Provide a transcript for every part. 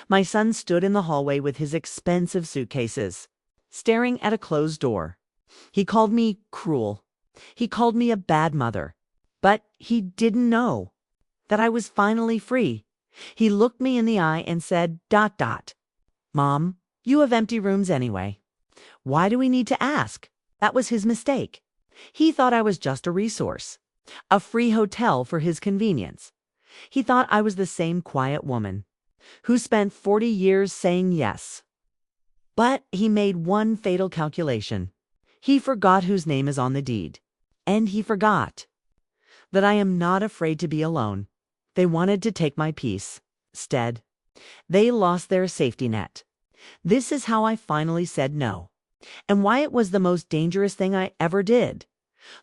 My son stood in the hallway with his expensive suitcases, staring at a closed door. He called me cruel. He called me a bad mother. But he didn't know that I was finally free. He looked me in the eye and said, ... Mom, you have empty rooms anyway. Why do we need to ask? That was his mistake. He thought I was just a resource, a free hotel for his convenience. He thought I was the same quiet woman who spent 40 years saying yes. But he made one fatal calculation. He forgot whose name is on the deed. And he forgot that I am not afraid to be alone. They wanted to take my peace. Instead, they lost their safety net. This is how I finally said no, and why it was the most dangerous thing I ever did.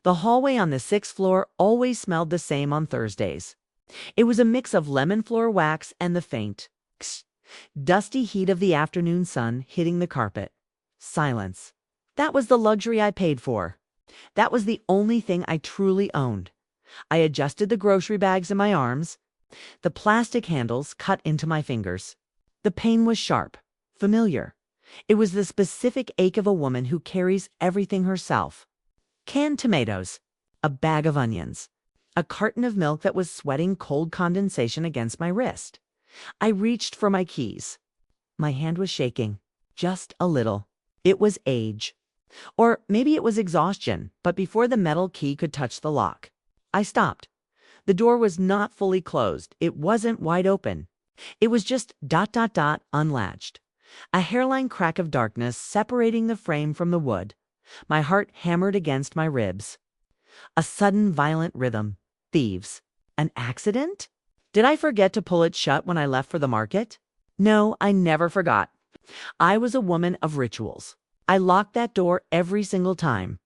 The hallway on the 6th floor always smelled the same on Thursdays. It was a mix of lemon floor wax and the faint, dusty heat of the afternoon sun hitting the carpet. Silence. That was the luxury I paid for. That was the only thing I truly owned. I adjusted the grocery bags in my arms. The plastic handles cut into my fingers. The pain was sharp, familiar. It was the specific ache of a woman who carries everything herself. Canned tomatoes, a bag of onions, a carton of milk that was sweating cold condensation against my wrist. I reached for my keys. My hand was shaking, just a little. It was age. Or maybe it was exhaustion, but before the metal key could touch the lock, I stopped. The door was not fully closed. It wasn't wide open. It was just ... unlatched. A hairline crack of darkness separating the frame from the wood. My heart hammered against my ribs. A sudden violent rhythm. Thieves. An accident? Did I forget to pull it shut when I left for the market? No, I never forgot. I was a woman of rituals. I locked that door every single time,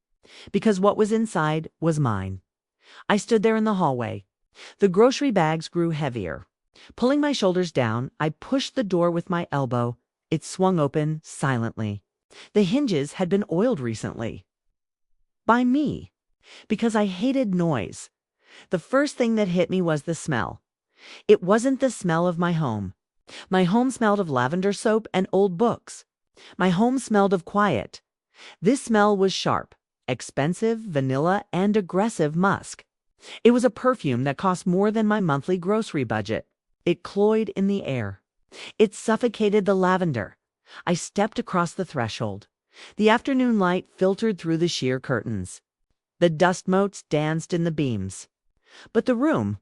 because what was inside was mine. I stood there in the hallway. The grocery bags grew heavier. Pulling my shoulders down, I pushed the door with my elbow. It swung open silently. The hinges had been oiled recently. By me. Because I hated noise. The first thing that hit me was the smell. It wasn't the smell of my home. My home smelled of lavender soap and old books. My home smelled of quiet. This smell was sharp, expensive, vanilla, and aggressive musk. It was a perfume that cost more than my monthly grocery budget. It cloyed in the air. It suffocated the lavender. I stepped across the threshold. The afternoon light filtered through the sheer curtains. The dust motes danced in the beams. But the room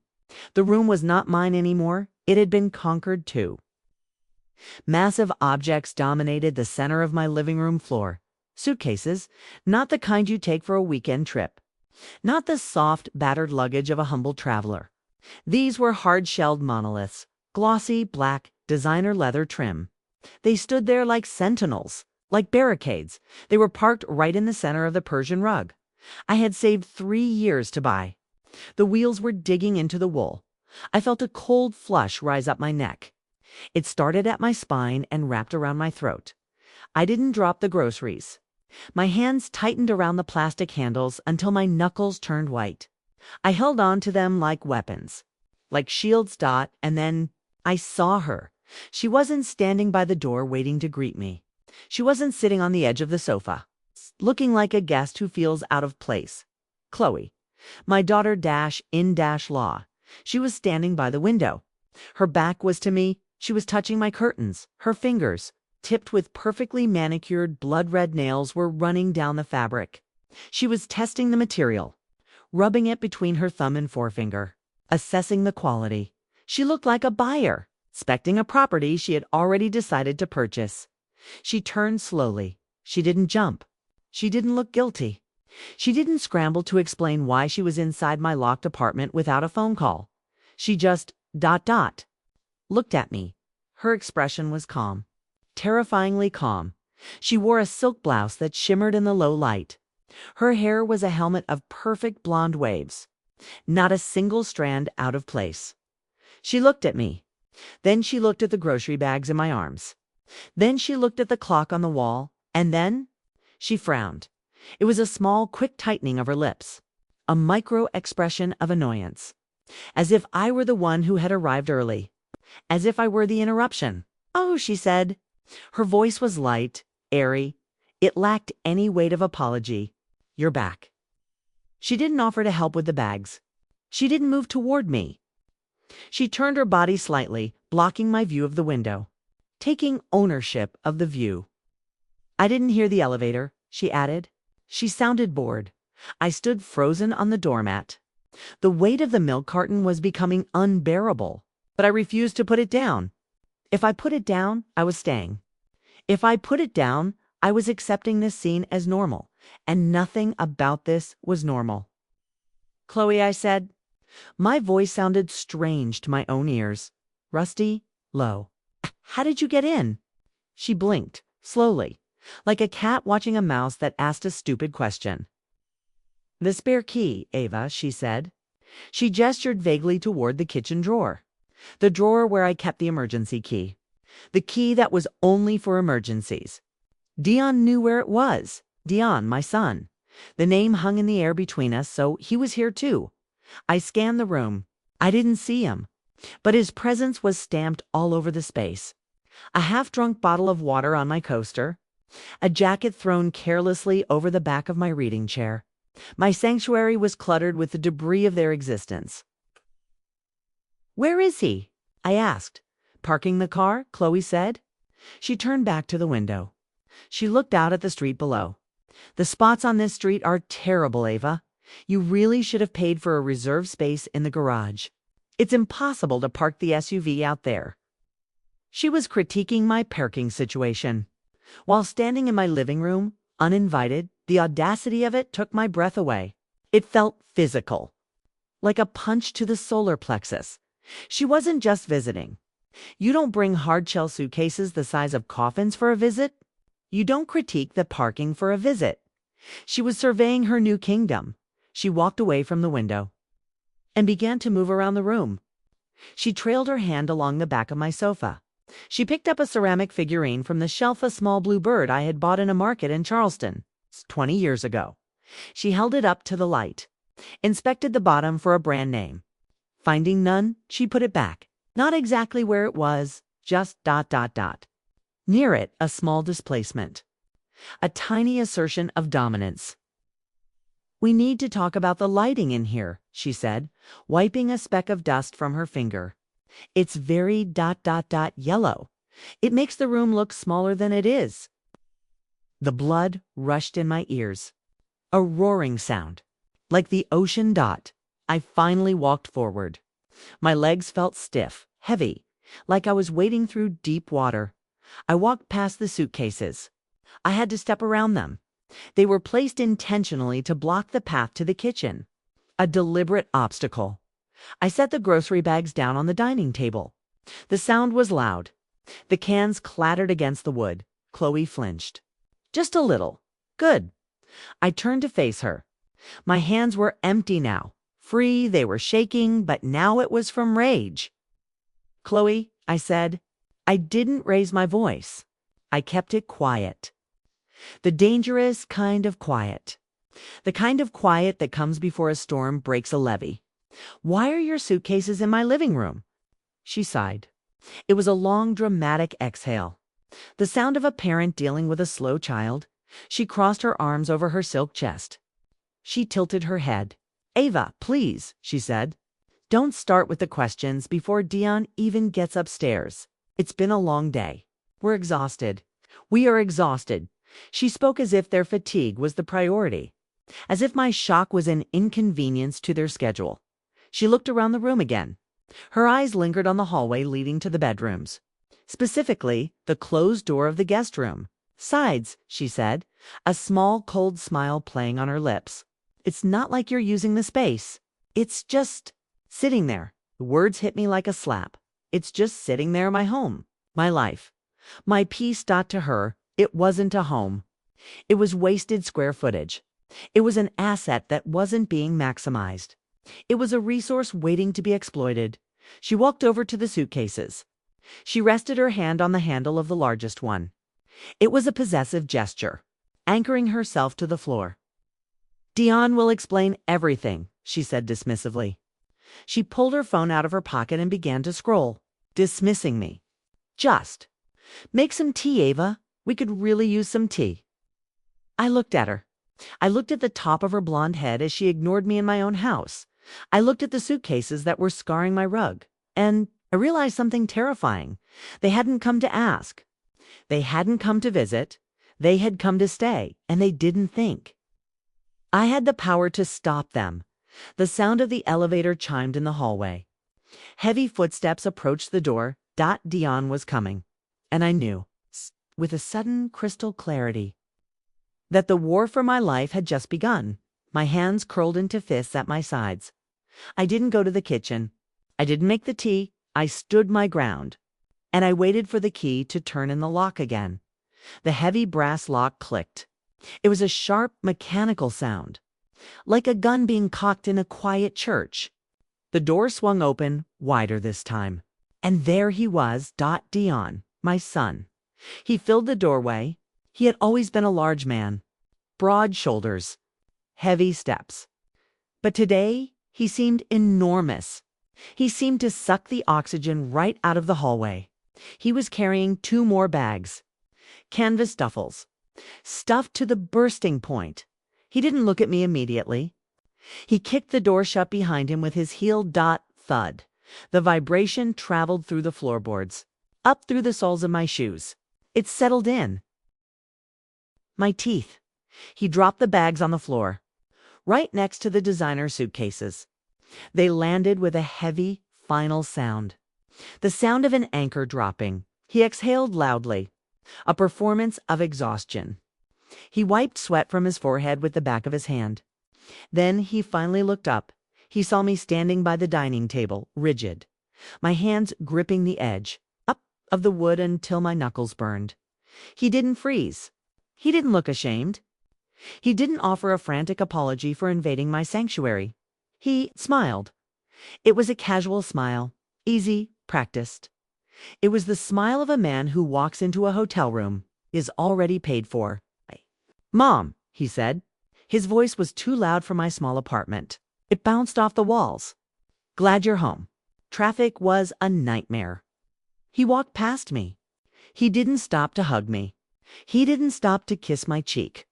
was not mine anymore. It had been conquered too. Massive objects dominated the center of my living room floor. Suitcases, not the kind you take for a weekend trip. Not the soft, battered luggage of a humble traveler. These were hard-shelled monoliths, glossy, black, designer leather trim. They stood there like sentinels, like barricades. They were parked right in the center of the Persian rug I had saved 3 years to buy. The wheels were digging into the wool. I felt a cold flush rise up my neck. It started at my spine and wrapped around my throat. I didn't drop the groceries. My hands tightened around the plastic handles until my knuckles turned white. I held on to them like weapons, like shields. And then I saw her. She wasn't standing by the door waiting to greet me. She wasn't sitting on the edge of the sofa, looking like a guest who feels out of place. Chloe, my daughter -in-law. She was standing by the window. Her back was to me. She was touching my curtains. Her fingers, tipped with perfectly manicured blood-red nails, were running down the fabric. She was testing the material, rubbing it between her thumb and forefinger, assessing the quality. She looked like a buyer, inspecting a property she had already decided to purchase. She turned slowly. She didn't jump. She didn't look guilty. She didn't scramble to explain why she was inside my locked apartment without a phone call. She just ... looked at me. Her expression was calm, terrifyingly calm. She wore a silk blouse that shimmered in the low light. Her hair was a helmet of perfect blonde waves, not a single strand out of place. She looked at me. Then she looked at the grocery bags in my arms. Then she looked at the clock on the wall. And then she frowned. It was a small, quick tightening of her lips, a micro expression of annoyance, as if I were the one who had arrived early, as if I were the interruption. "Oh," she said. Her voice was light, airy. It lacked any weight of apology. "You're back." She didn't offer to help with the bags. She didn't move toward me. She turned her body slightly, blocking my view of the window, taking ownership of the view. "I didn't hear the elevator," she added. She sounded bored. I stood frozen on the doormat. The weight of the milk carton was becoming unbearable, but I refused to put it down. If I put it down, I was staying. If I put it down, I was accepting this scene as normal, and nothing about this was normal. "Chloe," I said. My voice sounded strange to my own ears, rusty, low. "How did you get in?" She blinked, slowly, like a cat watching a mouse that asked a stupid question. "The spare key, Ava," she said. She gestured vaguely toward the kitchen drawer. The drawer where I kept the emergency key. The key that was only for emergencies. Dion knew where it was. Dion, my son. The name hung in the air between us, so he was here too. I scanned the room. I didn't see him, but his presence was stamped all over the space. A half-drunk bottle of water on my coaster. A jacket thrown carelessly over the back of my reading chair. My sanctuary was cluttered with the debris of their existence. "Where is he?" I asked. "Parking the car," Chloe said. She turned back to the window. She looked out at the street below. "The spots on this street are terrible, Ava. You really should have paid for a reserved space in the garage. It's impossible to park the SUV out there." She was critiquing my parking situation. While standing in my living room, uninvited, the audacity of it took my breath away. It felt physical, like a punch to the solar plexus. She wasn't just visiting. You don't bring hard-shell suitcases the size of coffins for a visit. You don't critique the parking for a visit. She was surveying her new kingdom. She walked away from the window and began to move around the room. She trailed her hand along the back of my sofa. She picked up a ceramic figurine from the shelf, a small blue bird I had bought in a market in Charleston 20 years ago. She held it up to the light, inspected the bottom for a brand name. Finding none, she put it back. Not exactly where it was, just ... Near it, a small displacement. A tiny assertion of dominance. "We need to talk about the lighting in here," she said, wiping a speck of dust from her finger. "It's very ... yellow. It makes the room look smaller than it is." The blood rushed in my ears. A roaring sound, like the ocean dot. I finally walked forward. My legs felt stiff, heavy, like I was wading through deep water. I walked past the suitcases. I had to step around them. They were placed intentionally to block the path to the kitchen. A deliberate obstacle. I set the grocery bags down on the dining table. The sound was loud. The cans clattered against the wood. Chloe flinched. "Just a little. Good." I turned to face her. My hands were empty now. Free, they were shaking, but now it was from rage. "Chloe," I said. I didn't raise my voice. I kept it quiet. The dangerous kind of quiet. The kind of quiet that comes before a storm breaks a levee. "Why are your suitcases in my living room?" She sighed. It was a long, dramatic exhale. The sound of a parent dealing with a slow child. She crossed her arms over her silk chest. She tilted her head. "Ava, please," she said. "Don't start with the questions before Dion even gets upstairs. It's been a long day. We're exhausted. We are exhausted." She spoke as if their fatigue was the priority, as if my shock was an inconvenience to their schedule. She looked around the room again. Her eyes lingered on the hallway leading to the bedrooms. Specifically, the closed door of the guest room. "Sides," she said, a small, cold smile playing on her lips. "It's not like you're using the space. It's just sitting there." The words hit me like a slap. It's just sitting there, my home, my life. My peace. To her, it wasn't a home. It was wasted square footage. It was an asset that wasn't being maximized. It was a resource waiting to be exploited. She walked over to the suitcases. She rested her hand on the handle of the largest one. It was a possessive gesture, anchoring herself to the floor. "Dion will explain everything," she said dismissively. She pulled her phone out of her pocket and began to scroll, dismissing me. Just. Make some tea, Ava. We could really use some tea. I looked at her. I looked at the top of her blonde head as she ignored me in my own house. I looked at the suitcases that were scarring my rug. And I realized something terrifying. They hadn't come to ask. They hadn't come to visit. They had come to stay, and they didn't think. I had the power to stop them. The sound of the elevator chimed in the hallway. Heavy footsteps approached the door. Dion was coming. And I knew, with a sudden crystal clarity, that the war for my life had just begun. My hands curled into fists at my sides. I didn't go to the kitchen. I didn't make the tea. I stood my ground. And I waited for the key to turn in the lock again. The heavy brass lock clicked. It was a sharp, mechanical sound, like a gun being cocked in a quiet church. The door swung open, wider this time. And there he was, Dion, my son. He filled the doorway. He had always been a large man. Broad shoulders. Heavy steps. But today, he seemed enormous. He seemed to suck the oxygen right out of the hallway. He was carrying 2 more bags. Canvas duffels. Stuffed to the bursting point. He didn't look at me immediately. He kicked the door shut behind him with his heel. Thud. The vibration traveled through the floorboards, up through the soles of my shoes. It settled in. My teeth. He dropped the bags on the floor, right next to the designer suitcases. They landed with a heavy, final sound. The sound of an anchor dropping. He exhaled loudly. A performance of exhaustion. He wiped sweat from his forehead with the back of his hand. Then he finally looked up. He saw me standing by the dining table, rigid, my hands gripping the edge, up of the wood until my knuckles burned. He didn't freeze. He didn't look ashamed. He didn't offer a frantic apology for invading my sanctuary. He smiled. It was a casual smile, easy, practiced. It was the smile of a man who walks into a hotel room, is already paid for. "Mom," he said. His voice was too loud for my small apartment. It bounced off the walls. "Glad you're home. Traffic was a nightmare." He walked past me. He didn't stop to hug me. He didn't stop to kiss my cheek.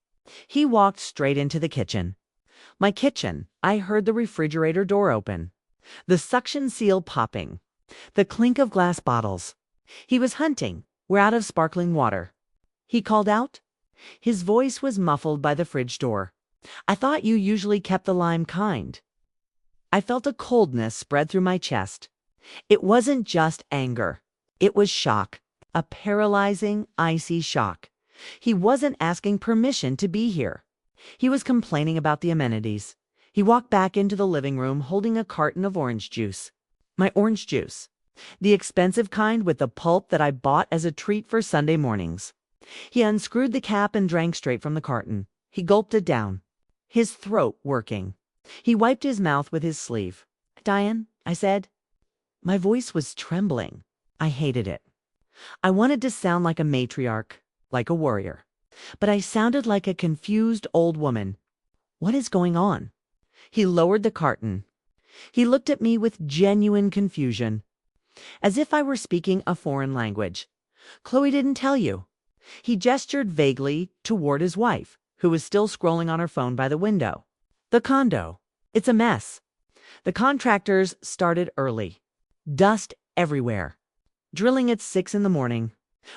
He walked straight into the kitchen. My kitchen. I heard the refrigerator door open, the suction seal popping, the clink of glass bottles. He was hunting. "We're out of sparkling water," he called out. His voice was muffled by the fridge door. "I thought you usually kept the lime kind." I felt a coldness spread through my chest. It wasn't just anger. It was shock. A paralyzing, icy shock. He wasn't asking permission to be here. He was complaining about the amenities. He walked back into the living room holding a carton of orange juice. My orange juice. The expensive kind with the pulp that I bought as a treat for Sunday mornings. He unscrewed the cap and drank straight from the carton. He gulped it down, his throat working. He wiped his mouth with his sleeve. "Diane," I said. My voice was trembling. I hated it. I wanted to sound like a matriarch, like a warrior. But I sounded like a confused old woman. "What is going on?" He lowered the carton. He looked at me with genuine confusion, as if I were speaking a foreign language. "Chloe didn't tell you." He gestured vaguely toward his wife, who was still scrolling on her phone by the window. "The condo. It's a mess. The contractors started early. Dust everywhere. Drilling at 6 in the morning.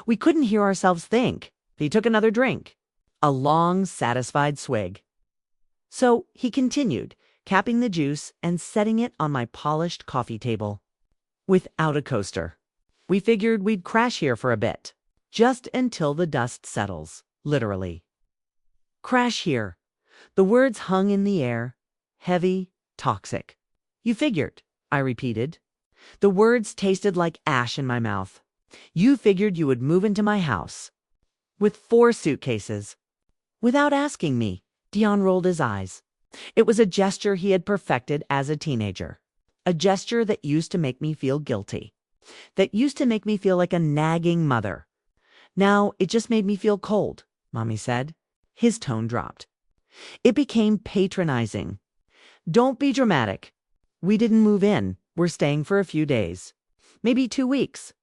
We couldn't hear ourselves think." He took another drink. A long, satisfied swig. So he continued, capping the juice and setting it on my polished coffee table. "Without a coaster. We figured we'd crash here for a bit. Just until the dust settles, literally." Crash here. The words hung in the air, heavy, toxic. "You figured," I repeated. The words tasted like ash in my mouth. "You figured you would move into my house. With 4 suitcases. Without asking me." Dion rolled his eyes. It was a gesture he had perfected as a teenager. A gesture that used to make me feel guilty. That used to make me feel like a nagging mother. Now it just made me feel cold, Mommy said. His tone dropped. It became patronizing. "Don't be dramatic. We didn't move in. We're staying for a few days. Maybe 2 weeks.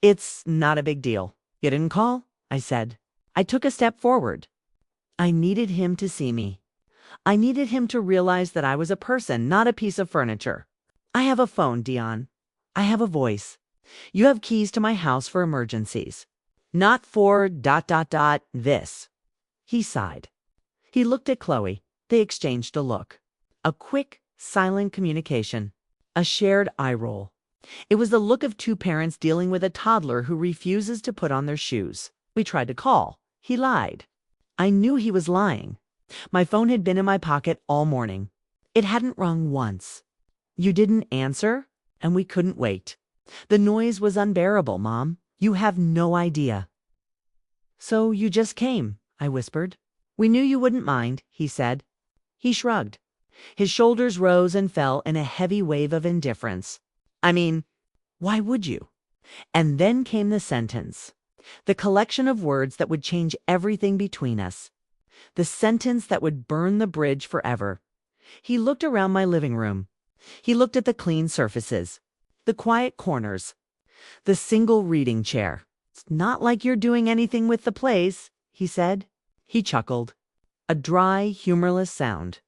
It's not a big deal. You didn't call? I said. I took a step forward. I needed him to see me. I needed him to realize that I was a person, not a piece of furniture. I have a phone, Dion. I have a voice. You have keys to my house for emergencies. Not for ... this. He sighed. He looked at Chloe. They exchanged a look. A quick, silent communication. A shared eye roll. It was the look of two parents dealing with a toddler who refuses to put on their shoes. We tried to call. He lied. I knew he was lying. My phone had been in my pocket all morning. It hadn't rung once. You didn't answer, and we couldn't wait. The noise was unbearable, Mom. You have no idea. So you just came, I whispered. We knew you wouldn't mind, he said. He shrugged. His shoulders rose and fell in a heavy wave of indifference. I mean, why would you? And then came the sentence. The collection of words that would change everything between us. The sentence that would burn the bridge forever. He looked around my living room. He looked at the clean surfaces, the quiet corners, the single reading chair. It's not like you're doing anything with the place, he said. He chuckled. A dry, humorless sound.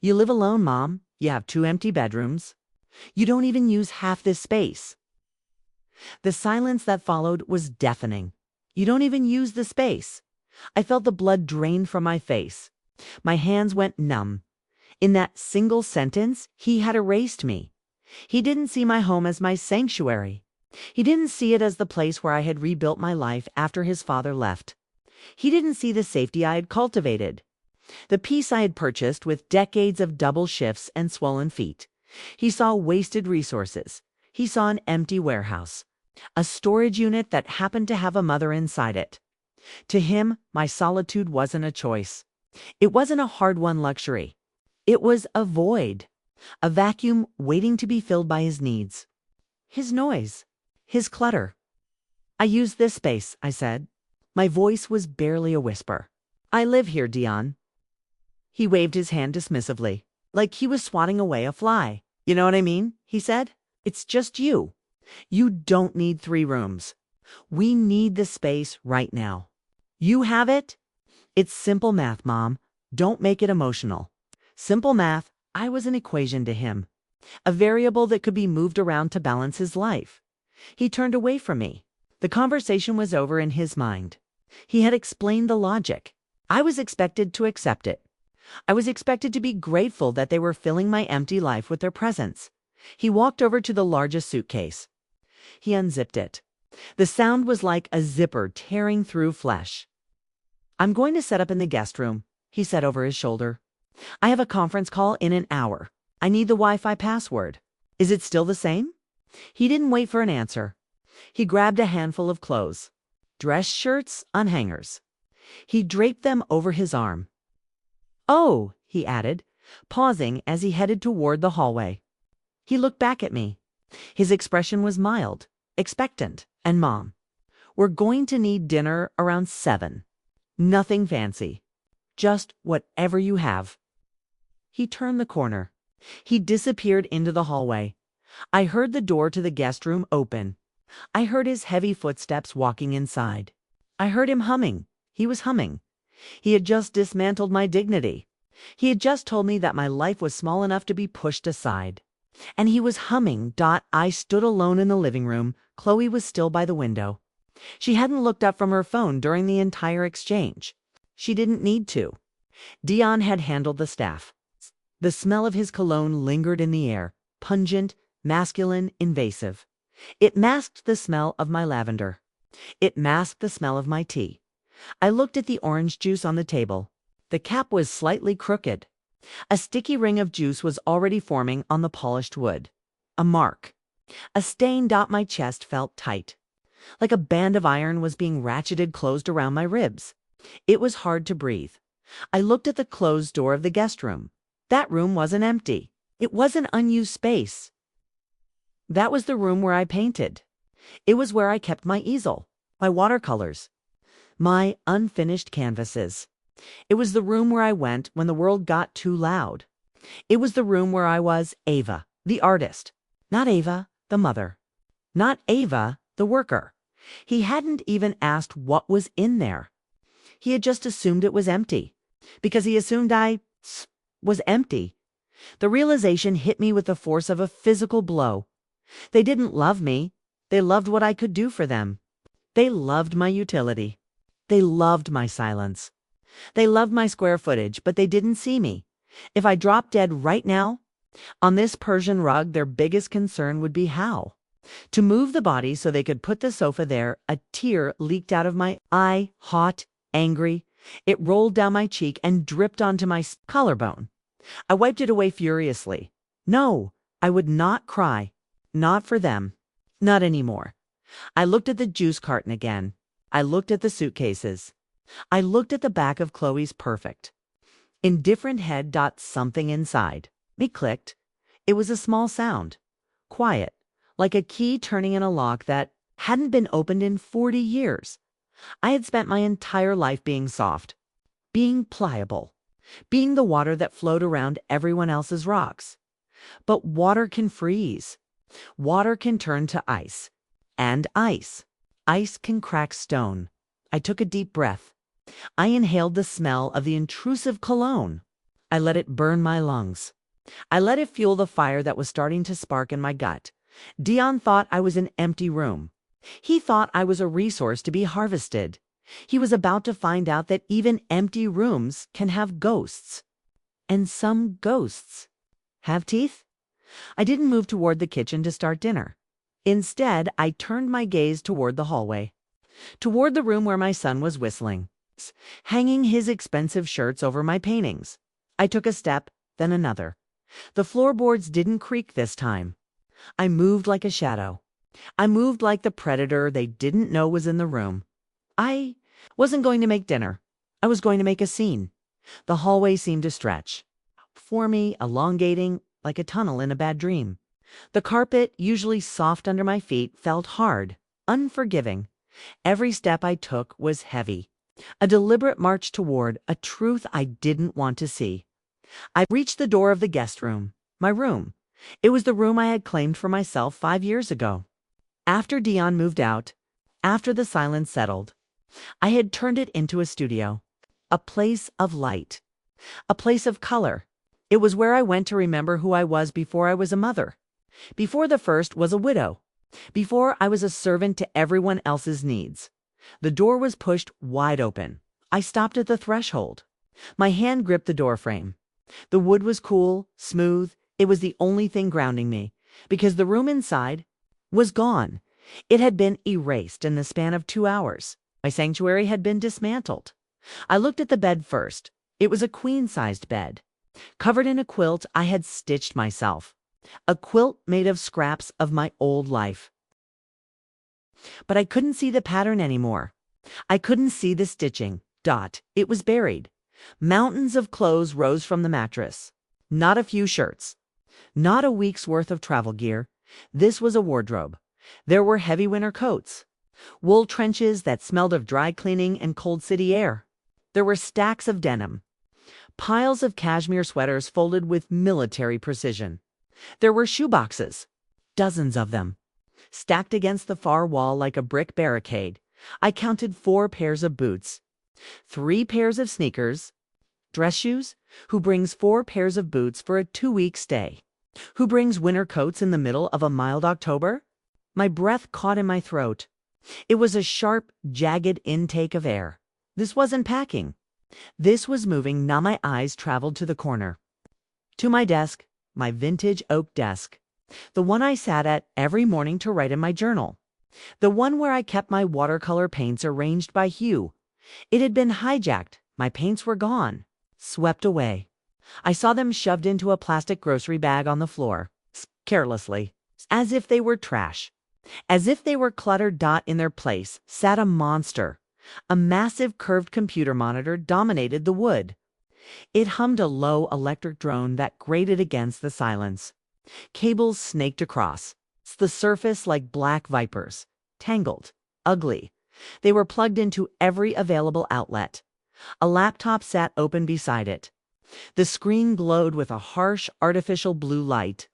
You live alone, Mom. You have 2 empty bedrooms. You don't even use half this space. The silence that followed was deafening. You don't even use the space. I felt the blood drain from my face. My hands went numb. In that single sentence, he had erased me. He didn't see my home as my sanctuary. He didn't see it as the place where I had rebuilt my life after his father left. He didn't see the safety I had cultivated, the peace I had purchased with decades of double shifts and swollen feet. He saw wasted resources. He saw an empty warehouse, a storage unit that happened to have a mother inside it. To him, my solitude wasn't a choice. It wasn't a hard-won luxury. It was a void, a vacuum waiting to be filled by his needs, his noise, his clutter. I use this space, I said. My voice was barely a whisper. I live here, Dion. He waved his hand dismissively, like he was swatting away a fly. You know what I mean? He said. It's just you. You don't need 3 rooms. We need the space right now. You have it? It's simple math, Mom. Don't make it emotional. Simple math, I was an equation to him. A variable that could be moved around to balance his life. He turned away from me. The conversation was over in his mind. He had explained the logic. I was expected to accept it. I was expected to be grateful that they were filling my empty life with their presence. He walked over to the largest suitcase. He unzipped it. The sound was like a zipper tearing through flesh. I'm going to set up in the guest room, he said over his shoulder. I have a conference call in an hour. I need the Wi-Fi password. Is it still the same? He didn't wait for an answer. He grabbed a handful of clothes. Dress shirts on hangers. He draped them over his arm. Oh, he added, pausing as he headed toward the hallway. He looked back at me. His expression was mild, expectant, and Mom. We're going to need dinner around 7. Nothing fancy. Just whatever you have. He turned the corner. He disappeared into the hallway. I heard the door to the guest room open. I heard his heavy footsteps walking inside. I heard him humming. He was humming. He had just dismantled my dignity. He had just told me that my life was small enough to be pushed aside. And he was humming. I stood alone in the living room. Chloe was still by the window. She hadn't looked up from her phone during the entire exchange. She didn't need to. Dion had handled the staff. The smell of his cologne lingered in the air, pungent, masculine, invasive. It masked the smell of my lavender. It masked the smell of my tea. I looked at the orange juice on the table. The cap was slightly crooked. A sticky ring of juice was already forming on the polished wood. A mark. A stain. My chest felt tight. Like a band of iron was being ratcheted closed around my ribs. It was hard to breathe. I looked at the closed door of the guest room. That room wasn't empty. It was an unused space. That was the room where I painted. It was where I kept my easel, my watercolors, my unfinished canvases. It was the room where I went when the world got too loud. It was the room where I was Ava, the artist. Not Ava, the mother. Not Ava, the worker. He hadn't even asked what was in there. He had just assumed it was empty, because he assumed I was empty. The realization hit me with the force of a physical blow. They didn't love me. They loved what I could do for them. They loved my utility. They loved my silence. They loved my square footage, but they didn't see me. If I dropped dead right now, on this Persian rug, their biggest concern would be how. To move the body so they could put the sofa there, a tear leaked out of my eye, hot, angry. It rolled down my cheek and dripped onto my collarbone. I wiped it away furiously. No, I would not cry. Not for them. Not anymore. I looked at the juice carton again. I looked at the suitcases. I looked at the back of Chloe's Perfect. Indifferent head dot something inside. It clicked. It was a small sound. Quiet, like a key turning in a lock that hadn't been opened in 40 years. I had spent my entire life being soft, being pliable, being the water that flowed around everyone else's rocks. But water can freeze. Water can turn to ice. And ice. Ice can crack stone. I took a deep breath. I inhaled the smell of the intrusive cologne. I let it burn my lungs. I let it fuel the fire that was starting to spark in my gut. Dion thought I was an empty room. He thought I was a resource to be harvested. He was about to find out that even empty rooms can have ghosts. And some ghosts have teeth. I didn't move toward the kitchen to start dinner. Instead, I turned my gaze toward the hallway, toward the room where my son was whistling, hanging his expensive shirts over my paintings. I took a step, then another. The floorboards didn't creak this time. I moved like a shadow. I moved like the predator they didn't know was in the room. I wasn't going to make dinner. I was going to make a scene. The hallway seemed to stretch for me, elongating like a tunnel in a bad dream. The carpet, usually soft under my feet, felt hard, unforgiving. Every step I took was heavy. A deliberate march toward a truth I didn't want to see. I reached the door of the guest room, my room. It was the room I had claimed for myself 5 years ago. After Dion moved out, after the silence settled, I had turned it into a studio, a place of light, a place of color. It was where I went to remember who I was before I was a mother, before the first was a widow, before I was a servant to everyone else's needs. The door was pushed wide open. I stopped at the threshold. My hand gripped the doorframe. The wood was cool, smooth. It was the only thing grounding me, because the room inside was gone. It had been erased in the span of 2 hours. My sanctuary had been dismantled. I looked at the bed first. It was a queen-sized bed. Covered in a quilt I had stitched myself. A quilt made of scraps of my old life. But I couldn't see the pattern anymore. I couldn't see the stitching. It was buried. Mountains of clothes rose from the mattress. Not a few shirts. Not a week's worth of travel gear. This was a wardrobe. There were heavy winter coats. Wool trenches that smelled of dry cleaning and cold city air. There were stacks of denim. Piles of cashmere sweaters folded with military precision. There were shoeboxes. Dozens of them. Stacked against the far wall like a brick barricade. I counted 4 pairs of boots. 3 pairs of sneakers. Dress shoes? Who brings 4 pairs of boots for a 2-week stay? Who brings winter coats in the middle of a mild October? My breath caught in my throat. It was a sharp, jagged intake of air. This wasn't packing. This was moving. Now my eyes traveled to the corner. To my desk, my vintage oak desk. The one I sat at every morning to write in my journal. The one where I kept my watercolor paints arranged by hue. It had been hijacked. My paints were gone. Swept away. I saw them shoved into a plastic grocery bag on the floor. Carelessly. As if they were trash. As if they were cluttered. In their place sat a monster. A massive curved computer monitor dominated the wood. It hummed a low electric drone that grated against the silence. Cables snaked across, the surface like black vipers, tangled, ugly. They were plugged into every available outlet. A laptop sat open beside it. The screen glowed with a harsh, artificial blue light.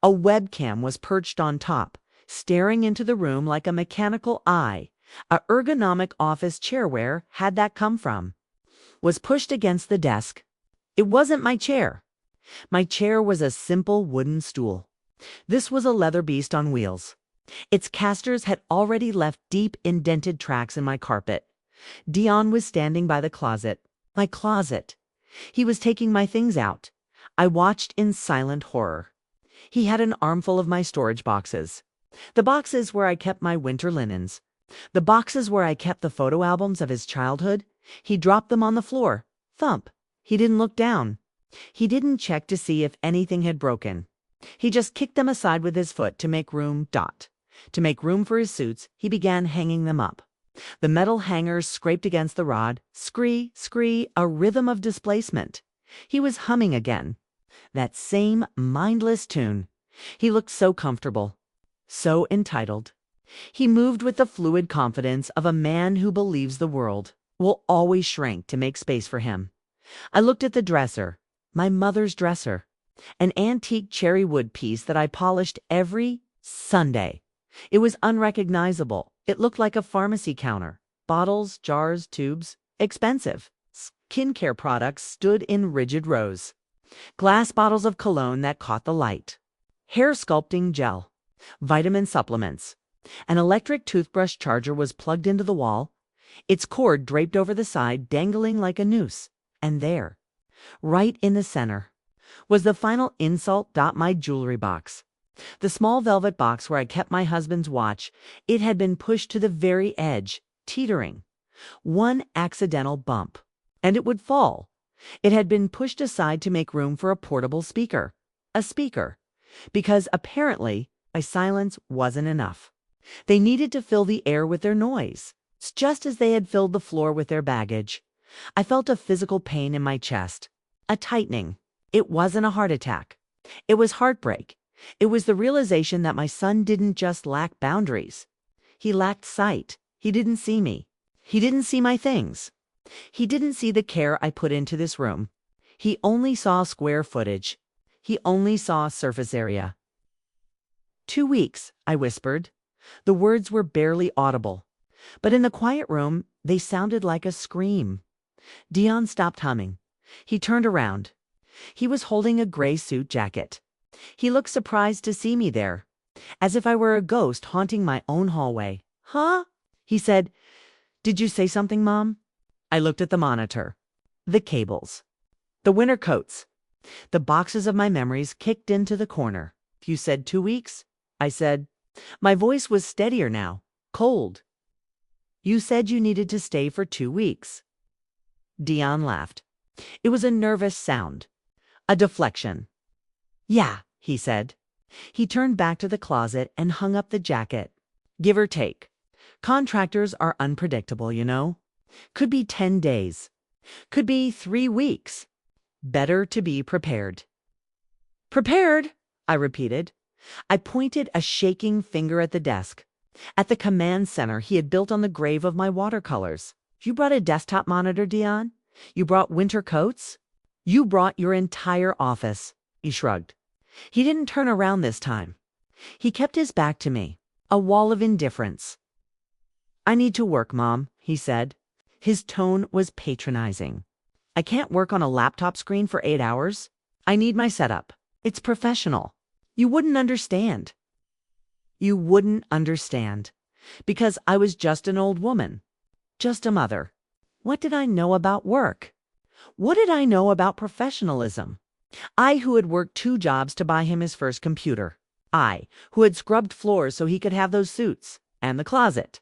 A webcam was perched on top, staring into the room like a mechanical eye, A ergonomic office chair. Where had that come from? Was pushed against the desk. It wasn't my chair. My chair was a simple wooden stool. This was a leather beast on wheels. Its casters had already left deep indented tracks in my carpet. Dion was standing by the closet. My closet. He was taking my things out. I watched in silent horror. He had an armful of my storage boxes. The boxes where I kept my winter linens. The boxes where I kept the photo albums of his childhood. He dropped them on the floor. Thump. He didn't look down. He didn't check to see if anything had broken. He just kicked them aside with his foot to make room. To make room for his suits, he began hanging them up. The metal hangers scraped against the rod. Scree, scree, a rhythm of displacement. He was humming again. That same mindless tune. He looked so comfortable, so entitled. He moved with the fluid confidence of a man who believes the world will always shrink to make space for him. I looked at the dresser, my mother's dresser, an antique cherry wood piece that I polished every Sunday. It was unrecognizable. It looked like a pharmacy counter. Bottles, jars, tubes, expensive. Skincare products stood in rigid rows. Glass bottles of cologne that caught the light. Hair sculpting gel. Vitamin supplements. An electric toothbrush charger was plugged into the wall, its cord draped over the side, dangling like a noose. And there, right in the center, was the final insult. My jewelry box. The small velvet box where I kept my husband's watch. It had been pushed to the very edge, teetering. One accidental bump, and it would fall. It had been pushed aside to make room for a portable speaker. A speaker. Because apparently, my silence wasn't enough. They needed to fill the air with their noise, just as they had filled the floor with their baggage. I felt a physical pain in my chest. A tightening. It wasn't a heart attack. It was heartbreak. It was the realization that my son didn't just lack boundaries. He lacked sight. He didn't see me. He didn't see my things. He didn't see the care I put into this room. He only saw square footage. He only saw surface area. 2 weeks, I whispered. The words were barely audible, but in the quiet room, they sounded like a scream. Dion stopped humming. He turned around. He was holding a gray suit jacket. He looked surprised to see me there, as if I were a ghost haunting my own hallway. Huh? He said, "Did you say something, Mom?" I looked at the monitor. The cables. The winter coats. The boxes of my memories kicked into the corner. You said 2 weeks? I said. My voice was steadier now, cold. You said you needed to stay for 2 weeks. Dion laughed. It was a nervous sound. A deflection. Yeah, he said. He turned back to the closet and hung up the jacket. Give or take. Contractors are unpredictable, you know. Could be 10 days. Could be 3 weeks. Better to be prepared. Prepared, I repeated. I pointed a shaking finger at the desk, at the command center he had built on the grave of my watercolors. You brought a desktop monitor, Dion? You brought winter coats? You brought your entire office. He shrugged. He didn't turn around this time. He kept his back to me, a wall of indifference. I need to work, Mom, he said. His tone was patronizing. I can't work on a laptop screen for 8 hours. I need my setup. It's professional. You wouldn't understand. You wouldn't understand. Because I was just an old woman. Just a mother. What did I know about work? What did I know about professionalism? I who had worked 2 jobs to buy him his first computer. I who had scrubbed floors so he could have those suits. And the closet.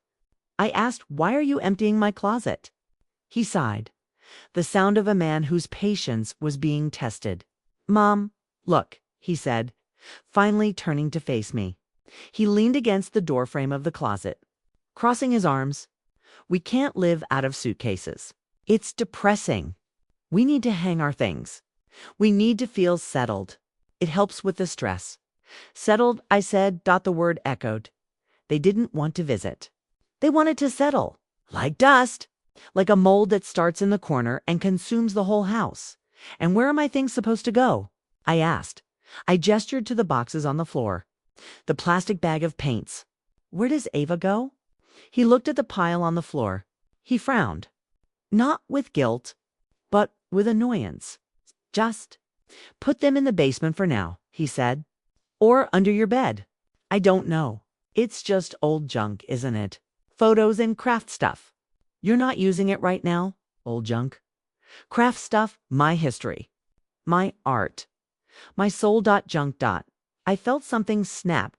I asked, why are you emptying my closet? He sighed. The sound of a man whose patience was being tested. Mom, look, he said, finally turning to face me. He leaned against the doorframe of the closet, crossing his arms. We can't live out of suitcases. It's depressing. We need to hang our things. We need to feel settled. It helps with the stress. Settled, I said. The word echoed. They didn't want to visit. They wanted to settle. Like dust. Like a mold that starts in the corner and consumes the whole house. And where are my things supposed to go? I asked. I gestured to the boxes on the floor. The plastic bag of paints. Where does Ava go? He looked at the pile on the floor. He frowned. Not with guilt, but with annoyance. Just put them in the basement for now, he said. Or under your bed. I don't know. It's just old junk, isn't it? Photos and craft stuff. You're not using it right now, old junk. Craft stuff, my history. My art. My soul. Junk. I felt something snap.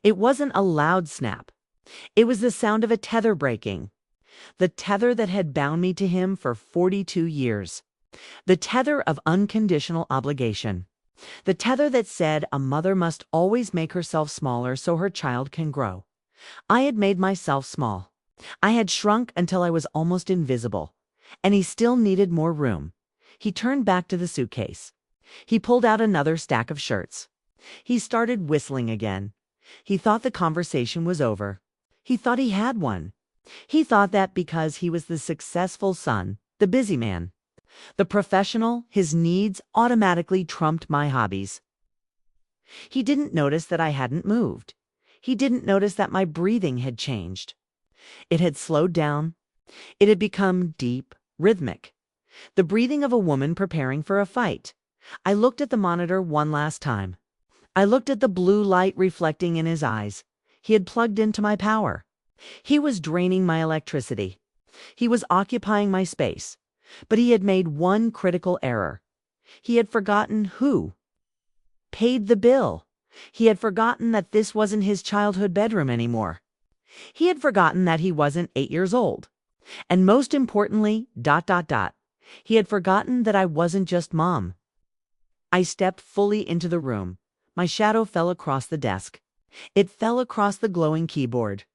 It wasn't a loud snap. It was the sound of a tether breaking. The tether that had bound me to him for 42 years. The tether of unconditional obligation. The tether that said a mother must always make herself smaller so her child can grow. I had made myself small. I had shrunk until I was almost invisible. And he still needed more room. He turned back to the suitcase. He pulled out another stack of shirts. He started whistling again. He thought the conversation was over. He thought he had one. He thought that because he was the successful son, the busy man, the professional, his needs automatically trumped my hobbies. He didn't notice that I hadn't moved. He didn't notice that my breathing had changed. It had slowed down. It had become deep, rhythmic. The breathing of a woman preparing for a fight. I looked at the monitor one last time. I looked at the blue light reflecting in his eyes. He had plugged into my power. He was draining my electricity. He was occupying my space. But he had made one critical error. He had forgotten who paid the bill. He had forgotten that this wasn't his childhood bedroom anymore. He had forgotten that he wasn't 8 years old. And most importantly, he had forgotten that I wasn't just mom. I stepped fully into the room. My shadow fell across the desk. It fell across the glowing keyboard.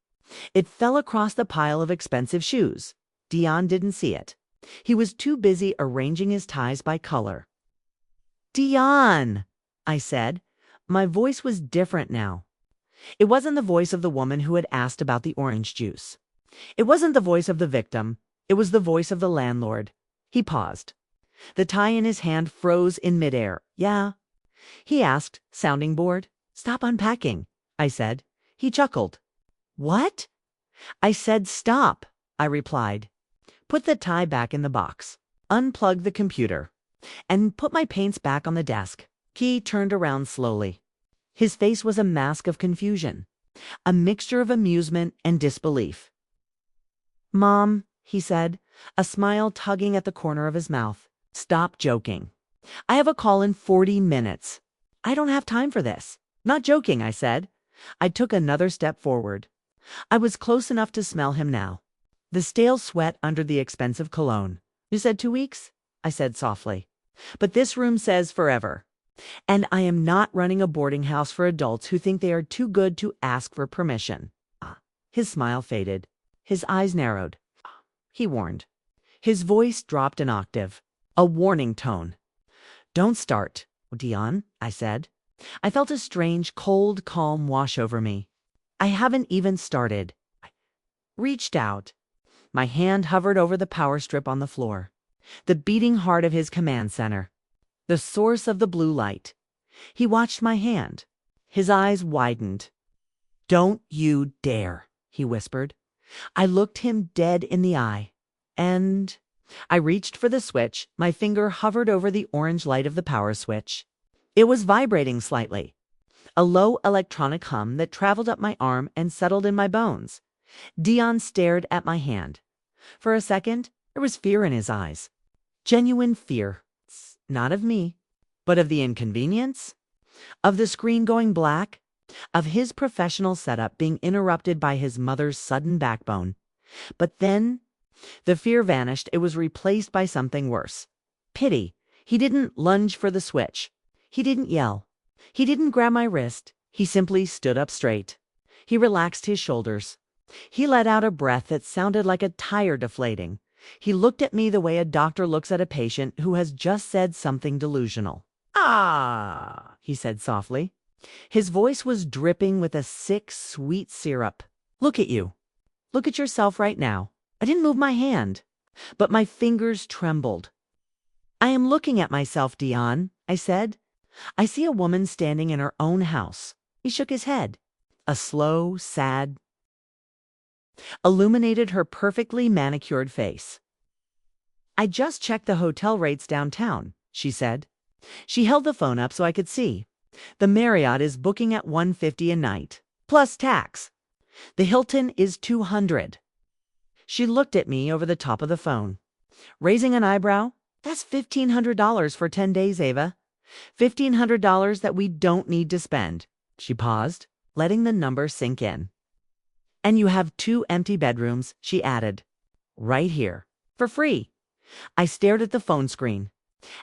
It fell across the pile of expensive shoes. Dion didn't see it. He was too busy arranging his ties by color. Dion, I said. My voice was different now. It wasn't the voice of the woman who had asked about the orange juice. It wasn't the voice of the victim. It was the voice of the landlord. He paused. The tie in his hand froze in midair. Yeah? He asked, sounding bored. Stop unpacking, I said. He chuckled. What? I said stop, I replied. Put the tie back in the box. Unplug the computer. And put my paints back on the desk. He turned around slowly. His face was a mask of confusion. A mixture of amusement and disbelief. Mom, he said, a smile tugging at the corner of his mouth. Stop joking. I have a call in 40 minutes. I don't have time for this. Not joking, I said. I took another step forward. I was close enough to smell him now. The stale sweat under the expensive cologne. You said 2 weeks? I said softly. But this room says forever. And I am not running a boarding house for adults who think they are too good to ask for permission. His smile faded. His eyes narrowed. He warned. His voice dropped an octave. A warning tone. Don't start, Dion, I said. I felt a strange, cold calm wash over me. I haven't even started. I reached out. My hand hovered over the power strip on the floor. The beating heart of his command center. The source of the blue light. He watched my hand. His eyes widened. Don't you dare, he whispered. I looked him dead in the eye. And I reached for the switch. My finger hovered over the orange light of the power switch. It was vibrating slightly. A low electronic hum that traveled up my arm and settled in my bones. Dion stared at my hand. For a second, there was fear in his eyes. Genuine fear. Not of me, but of the inconvenience, of the screen going black, of his professional setup being interrupted by his mother's sudden backbone. But then the fear vanished. It was replaced by something worse. Pity. He didn't lunge for the switch. He didn't yell. He didn't grab my wrist. He simply stood up straight. He relaxed his shoulders. He let out a breath that sounded like a tire deflating. He looked at me the way a doctor looks at a patient who has just said something delusional. Ah, he said softly. His voice was dripping with a sick, sweet syrup. Look at you. Look at yourself right now. I didn't move my hand, but my fingers trembled. I am looking at myself, Dion, I said. I see a woman standing in her own house. He shook his head. A slow, sad illuminated her perfectly manicured face. "I just checked the hotel rates downtown," she said. She held the phone up so I could see. "The Marriott is booking at $150 a night, plus tax. The Hilton is $200. She looked at me over the top of the phone, raising an eyebrow. "That's $1,500 for 10 days, Ava. $1,500 that we don't need to spend." She paused, letting the number sink in. "And you have 2 empty bedrooms," she added. "Right here, for free." I stared at the phone screen.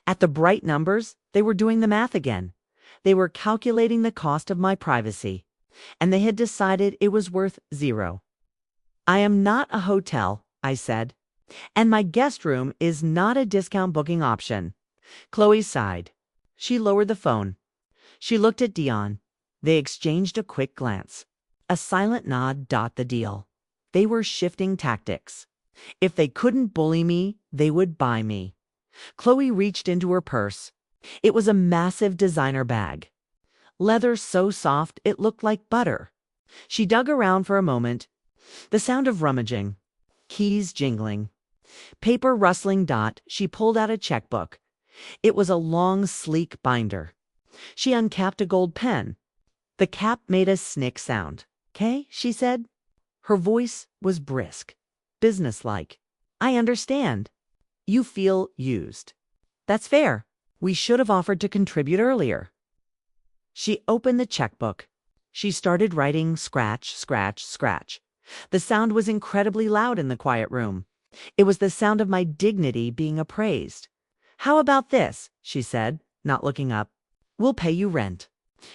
At the bright numbers, they were doing the math again. They were calculating the cost of my privacy, and they had decided it was worth 0. "I am not a hotel," I said, "and my guest room is not a discount booking option." Chloe sighed. She lowered the phone. She looked at Dion. They exchanged a quick glance. A silent nod dot the deal. They were shifting tactics. If they couldn't bully me, they would buy me. Chloe reached into her purse. It was a massive designer bag. Leather so soft it looked like butter. She dug around for a moment. The sound of rummaging. Keys jingling. Paper rustling dot. She pulled out a checkbook. It was a long, sleek binder. She uncapped a gold pen. The cap made a snick sound. "'Kay," she said. Her voice was brisk, businesslike. "I understand. You feel used. That's fair. We should have offered to contribute earlier." She opened the checkbook. She started writing scratch, scratch, scratch. The sound was incredibly loud in the quiet room. It was the sound of my dignity being appraised. "How about this?" she said, not looking up. "We'll pay you rent."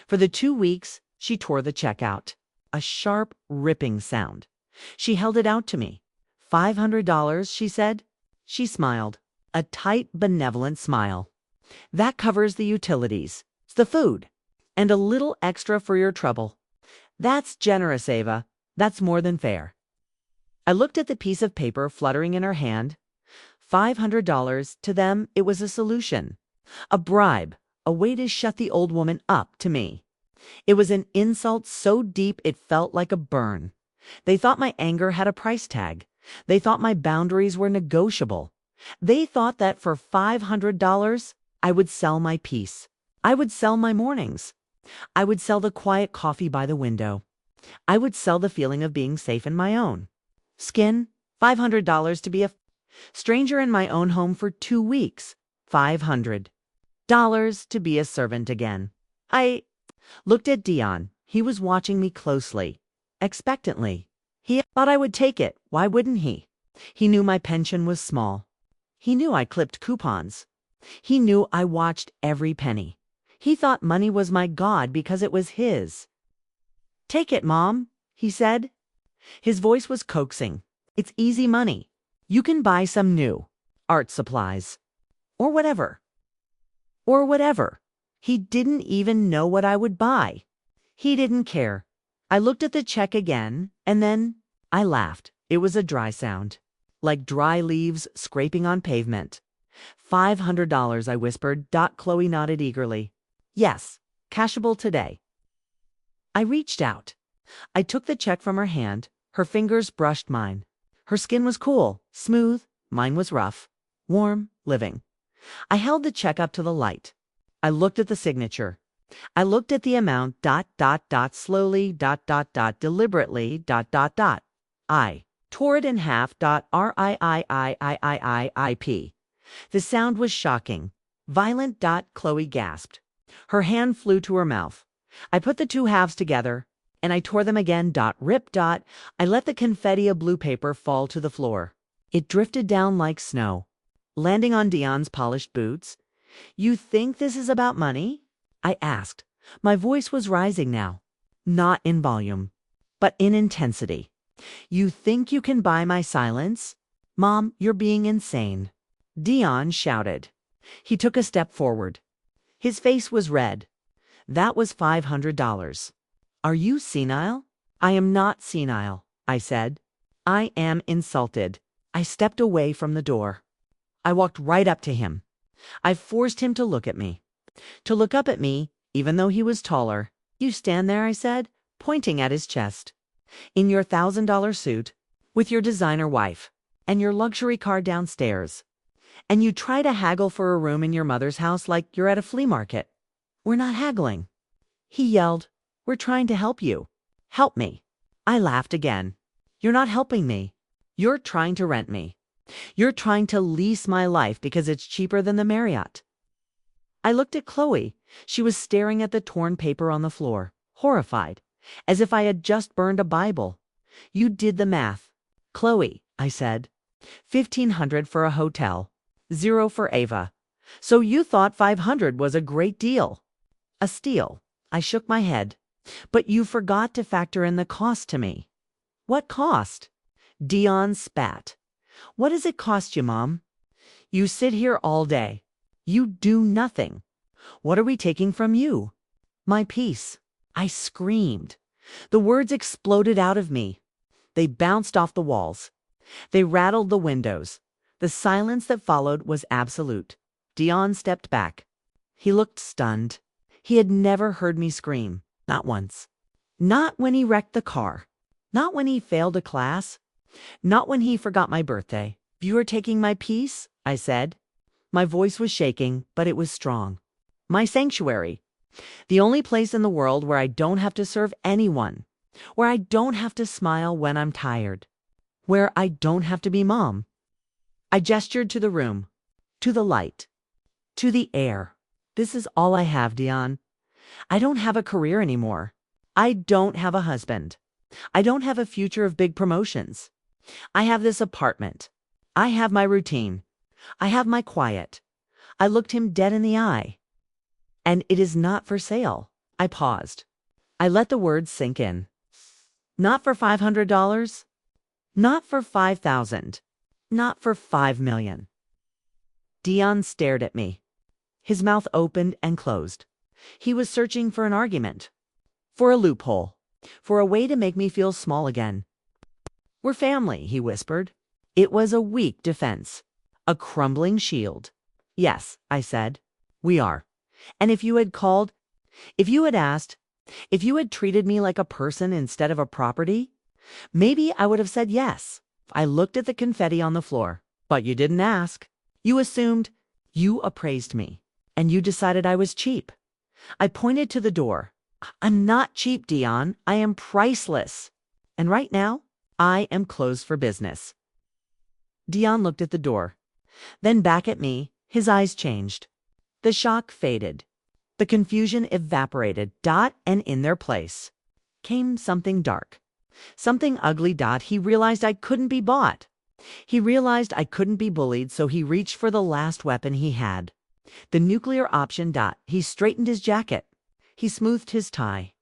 For the 2 weeks, she tore the check out. A sharp, ripping sound. She held it out to me. $500, she said. She smiled. A tight, benevolent smile. "That covers the utilities, the food, and a little extra for your trouble. That's generous, Ava. That's more than fair." I looked at the piece of paper fluttering in her hand. $500, to them, it was a solution. A bribe, a way to shut the old woman up to me. It was an insult so deep it felt like a burn. They thought my anger had a price tag. They thought my boundaries were negotiable. They thought that for $500, I would sell my peace. I would sell my mornings. I would sell the quiet coffee by the window. I would sell the feeling of being safe in my own skin. $500 to be a stranger in my own home for 2 weeks. $500 to be a servant again. I looked at Dion. He was watching me closely, expectantly. He thought I would take it. Why wouldn't he? He knew my pension was small. He knew I clipped coupons. He knew I watched every penny. He thought money was my god because it was his. "Take it, Mom," he said. His voice was coaxing. "It's easy money. You can buy some new art supplies. Or whatever. Or whatever." He didn't even know what I would buy. He didn't care. I looked at the check again, and then I laughed. It was a dry sound, like dry leaves scraping on pavement. $500, I whispered. Chloe nodded eagerly. "Yes, cashable today." I reached out. I took the check from her hand. Her fingers brushed mine. Her skin was cool, smooth. Mine was rough, warm, living. I held the check up to the light. I looked at the signature. I looked at the amount. Slowly. Deliberately. I tore it in half. RIIIIIIIIP. The sound was shocking. Violent. Chloe gasped. Her hand flew to her mouth. I put the 2 halves together, and I tore them again. Rip. I let the confetti of blue paper fall to the floor. It drifted down like snow, landing on Dion's polished boots. "You think this is about money?" I asked. My voice was rising now, not in volume, but in intensity. "You think you can buy my silence? Mom, you're being insane." Dion shouted. He took a step forward. His face was red. "That was $500. Are you senile?" "I am not senile," I said. "I am insulted." I stepped away from the door. I walked right up to him. I forced him to look at me, to look up at me, even though he was taller. "You stand there," I said, pointing at his chest, "in your $1,000 suit, with your designer wife and your luxury car downstairs, and you try to haggle for a room in your mother's house like you're at a flea market. We're not haggling. He yelled. We're trying to help you. Help me. I laughed again. You're not helping me. You're trying to rent me. You're trying to lease my life because it's cheaper than the Marriott. I looked at Chloe. She was staring at the torn paper on the floor, horrified, as if I had just burned a Bible. You did the math. Chloe, I said. 1,500 for a hotel. 0 for Ava. So you thought 500 was a great deal. A steal. I shook my head. But you forgot to factor in the cost to me. What cost? Dion spat. What does it cost you, Mom? You sit here all day. You do nothing. What are we taking from you? My peace. I screamed. The words exploded out of me. They bounced off the walls. They rattled the windows. The silence that followed was absolute. Dion stepped back. He looked stunned. He had never heard me scream. Not once. Not when he wrecked the car. Not when he failed a class. Not when he forgot my birthday. You are taking my peace, I said. My voice was shaking, but it was strong. My sanctuary. The only place in the world where I don't have to serve anyone. Where I don't have to smile when I'm tired. Where I don't have to be Mom. I gestured to the room. To the light. To the air. This is all I have, Dion. I don't have a career anymore. I don't have a husband. I don't have a future of big promotions. I have this apartment. I have my routine. I have my quiet. I looked him dead in the eye. And it is not for sale. I paused. I let the words sink in. Not for $500. Not for $5,000. Not for $5 million. Dion stared at me. His mouth opened and closed. He was searching for an argument. For a loophole. For a way to make me feel small again. We're family, he whispered. It was a weak defense. A crumbling shield. Yes, I said. We are. And if you had called, if you had asked, if you had treated me like a person instead of a property, maybe I would have said yes. I looked at the confetti on the floor. But you didn't ask. You assumed. You appraised me. And you decided I was cheap. I pointed to the door. I'm not cheap, Dion. I am priceless. And right now, I am closed for business. Dion looked at the door. Then back at me. His eyes changed. The shock faded. The confusion evaporated. And in their place came something dark. Something ugly. He realized I couldn't be bought. He realized I couldn't be bullied, so he reached for the last weapon he had. The nuclear option. He straightened his jacket. He smoothed his tie.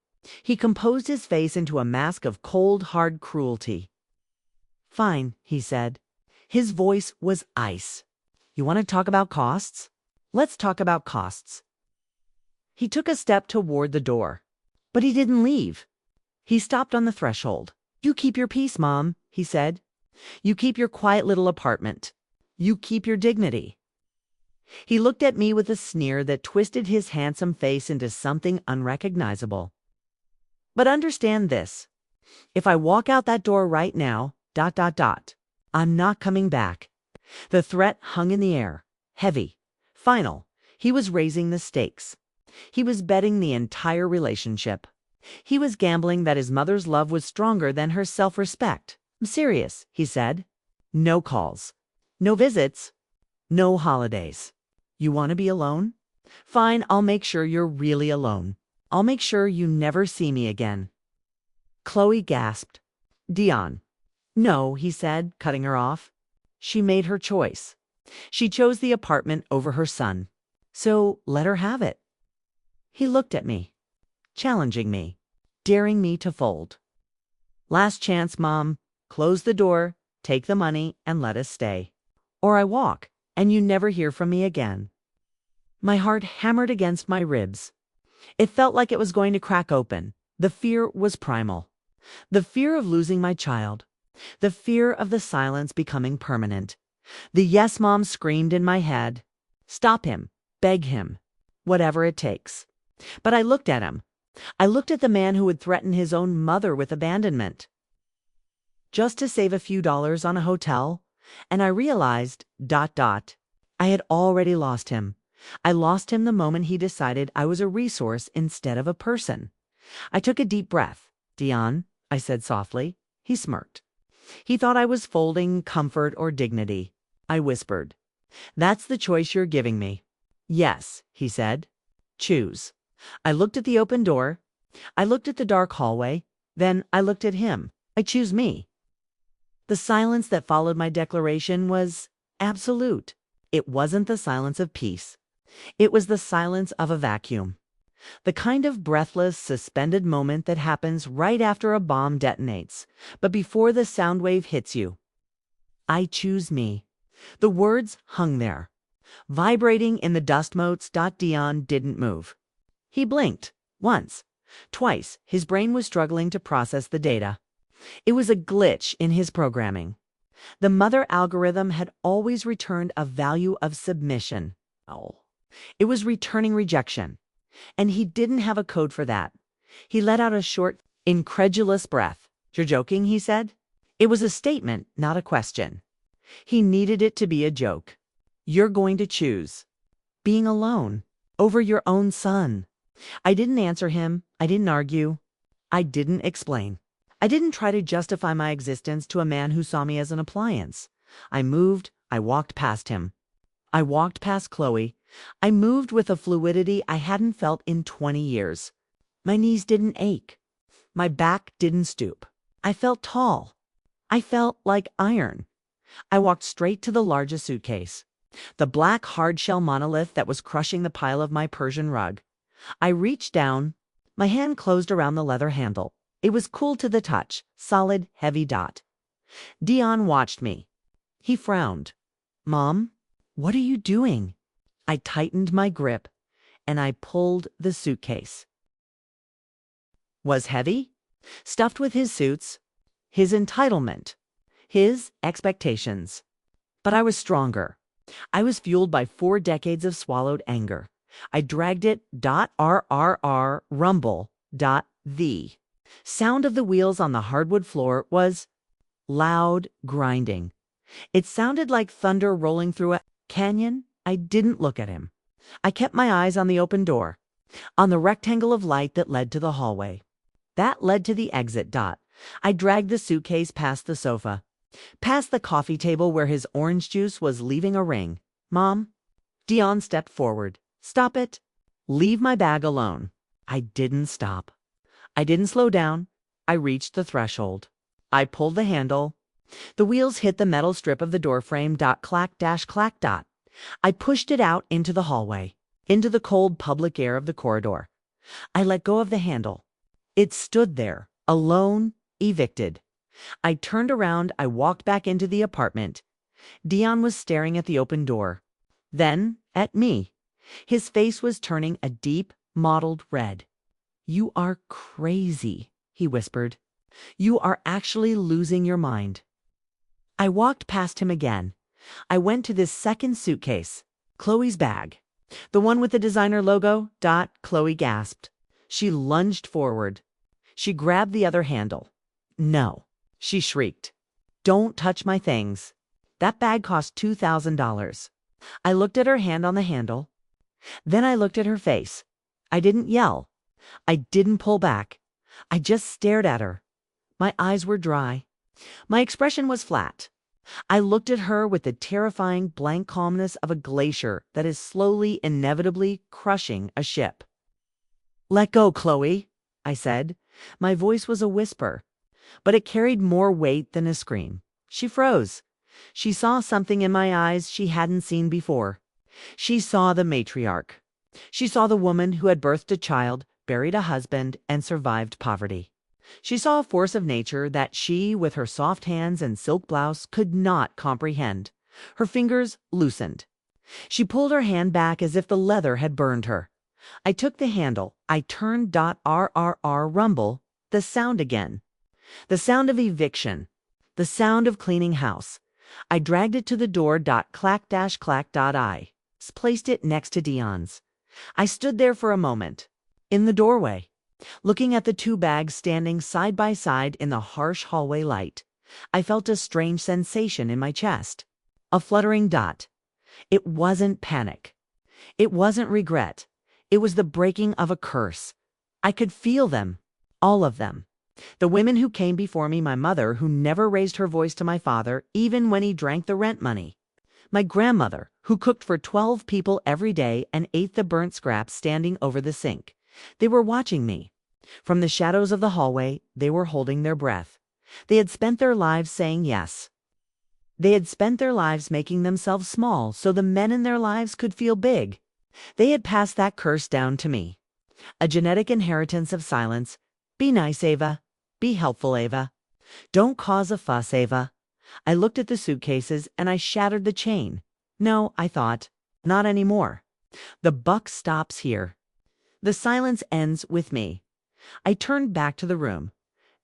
He composed his face into a mask of cold, hard cruelty. Fine, he said. His voice was ice. You want to talk about costs? Let's talk about costs. He took a step toward the door. But he didn't leave. He stopped on the threshold. You keep your peace, Mom, he said. You keep your quiet little apartment. You keep your dignity. He looked at me with a sneer that twisted his handsome face into something unrecognizable. But understand this. If I walk out that door right now, I'm not coming back. The threat hung in the air, heavy, final. He was raising the stakes. He was betting the entire relationship. He was gambling that his mother's love was stronger than her self-respect. I'm serious, he said. No calls. No visits. No holidays. You want to be alone? Fine, I'll make sure you're really alone. I'll make sure you never see me again. Chloe gasped. Dion. No, he said, cutting her off. She made her choice. She chose the apartment over her son. So let her have it. He looked at me, challenging me, daring me to fold. Last chance, Mom. Close the door, take the money, and let us stay. Or I walk, and you never hear from me again. My heart hammered against my ribs. It felt like it was going to crack open. The fear was primal. The fear of losing my child. The fear of the silence becoming permanent. The yes, Mom screamed in my head. Stop him. Beg him. Whatever it takes. But I looked at him. I looked at the man who would threaten his own mother with abandonment. just to save a few dollars on a hotel, and I realized, I had already lost him. I lost him the moment he decided I was a resource instead of a person. I took a deep breath. "Dion," I said softly. He smirked. He thought I was folding comfort or dignity. I whispered, "That's the choice you're giving me." "Yes," he said. "Choose." I looked at the open door. I looked at the dark hallway. Then I looked at him. "I choose me." The silence that followed my declaration was absolute. It wasn't the silence of peace. It was the silence of a vacuum. The kind of breathless, suspended moment that happens right after a bomb detonates, but before the sound wave hits you. "I choose me." The words hung there, vibrating in the dust motes. Dion didn't move. He blinked. Once. Twice. His brain was struggling to process the data. It was a glitch in his programming. The mother algorithm had always returned a value of submission. Oh. It was returning rejection. And he didn't have a code for that. He let out a short, incredulous breath. "You're joking," he said. It was a statement, not a question. He needed it to be a joke. "You're going to choose being alone over your own son." I didn't answer him. I didn't argue. I didn't explain. I didn't try to justify my existence to a man who saw me as an appliance. I moved. I walked past him. I walked past Chloe. I moved with a fluidity I hadn't felt in 20 years. My knees didn't ache. My back didn't stoop. I felt tall. I felt like iron. I walked straight to the largest suitcase, the black hard-shell monolith that was crushing the pile of my Persian rug. I reached down. My hand closed around the leather handle. It was cool to the touch, solid, heavy. Dion watched me. He frowned. "Mom, what are you doing?" I tightened my grip, and I pulled the suitcase. Was heavy, stuffed with his suits, his entitlement, his expectations. But I was stronger. I was fueled by 4 decades of swallowed anger. I dragged it. Rumble. The sound of the wheels on the hardwood floor was loud grinding. It sounded like thunder rolling through a canyon. I didn't look at him. I kept my eyes on the open door, on the rectangle of light that led to the hallway. That led to the exit. I dragged the suitcase past the sofa, past the coffee table where his orange juice was leaving a ring. "Mom." Dion stepped forward. "Stop it. Leave my bag alone." I didn't stop. I didn't slow down. I reached the threshold. I pulled the handle. The wheels hit the metal strip of the doorframe. Clack. Clack. I pushed it out into the hallway, into the cold public air of the corridor. I let go of the handle. It stood there, alone, evicted. I turned around. I walked back into the apartment. Dion was staring at the open door, then at me. His face was turning a deep, mottled red. "You are crazy," he whispered. "You are actually losing your mind." I walked past him again. I went to this second suitcase, Chloe's bag, the one with the designer logo. Chloe gasped. She lunged forward. She grabbed the other handle. "No," she shrieked. "Don't touch my things. That bag cost $2,000. I looked at her hand on the handle. Then I looked at her face. I didn't yell. I didn't pull back. I just stared at her. My eyes were dry. My expression was flat. I looked at her with the terrifying blank calmness of a glacier that is slowly, inevitably crushing a ship. "Let go, Chloe," I said. My voice was a whisper, but it carried more weight than a scream. She froze. She saw something in my eyes she hadn't seen before. She saw the matriarch. She saw the woman who had birthed a child, buried a husband, and survived poverty. She saw a force of nature that she, with her soft hands and silk blouse, could not comprehend. Her fingers loosened. She pulled her hand back as if the leather had burned her. I took the handle. I turned. Rumble. The sound again. The sound of eviction. The sound of cleaning house. I dragged it to the door. Clack. Clack. I placed it next to Dion's. I stood there for a moment, in the doorway, looking at the 2 bags standing side by side in the harsh hallway light. I felt a strange sensation in my chest. A fluttering dot. It wasn't panic. It wasn't regret. It was the breaking of a curse. I could feel them. All of them. The women who came before me, my mother, who never raised her voice to my father, even when he drank the rent money. My grandmother, who cooked for 12 people every day and ate the burnt scraps standing over the sink. They were watching me. From the shadows of the hallway, they were holding their breath. They had spent their lives saying yes. They had spent their lives making themselves small so the men in their lives could feel big. They had passed that curse down to me. A genetic inheritance of silence. Be nice, Ava. Be helpful, Ava. Don't cause a fuss, Ava. I looked at the suitcases and I shattered the chain. No, I thought, not anymore. The buck stops here. The silence ends with me. I turned back to the room.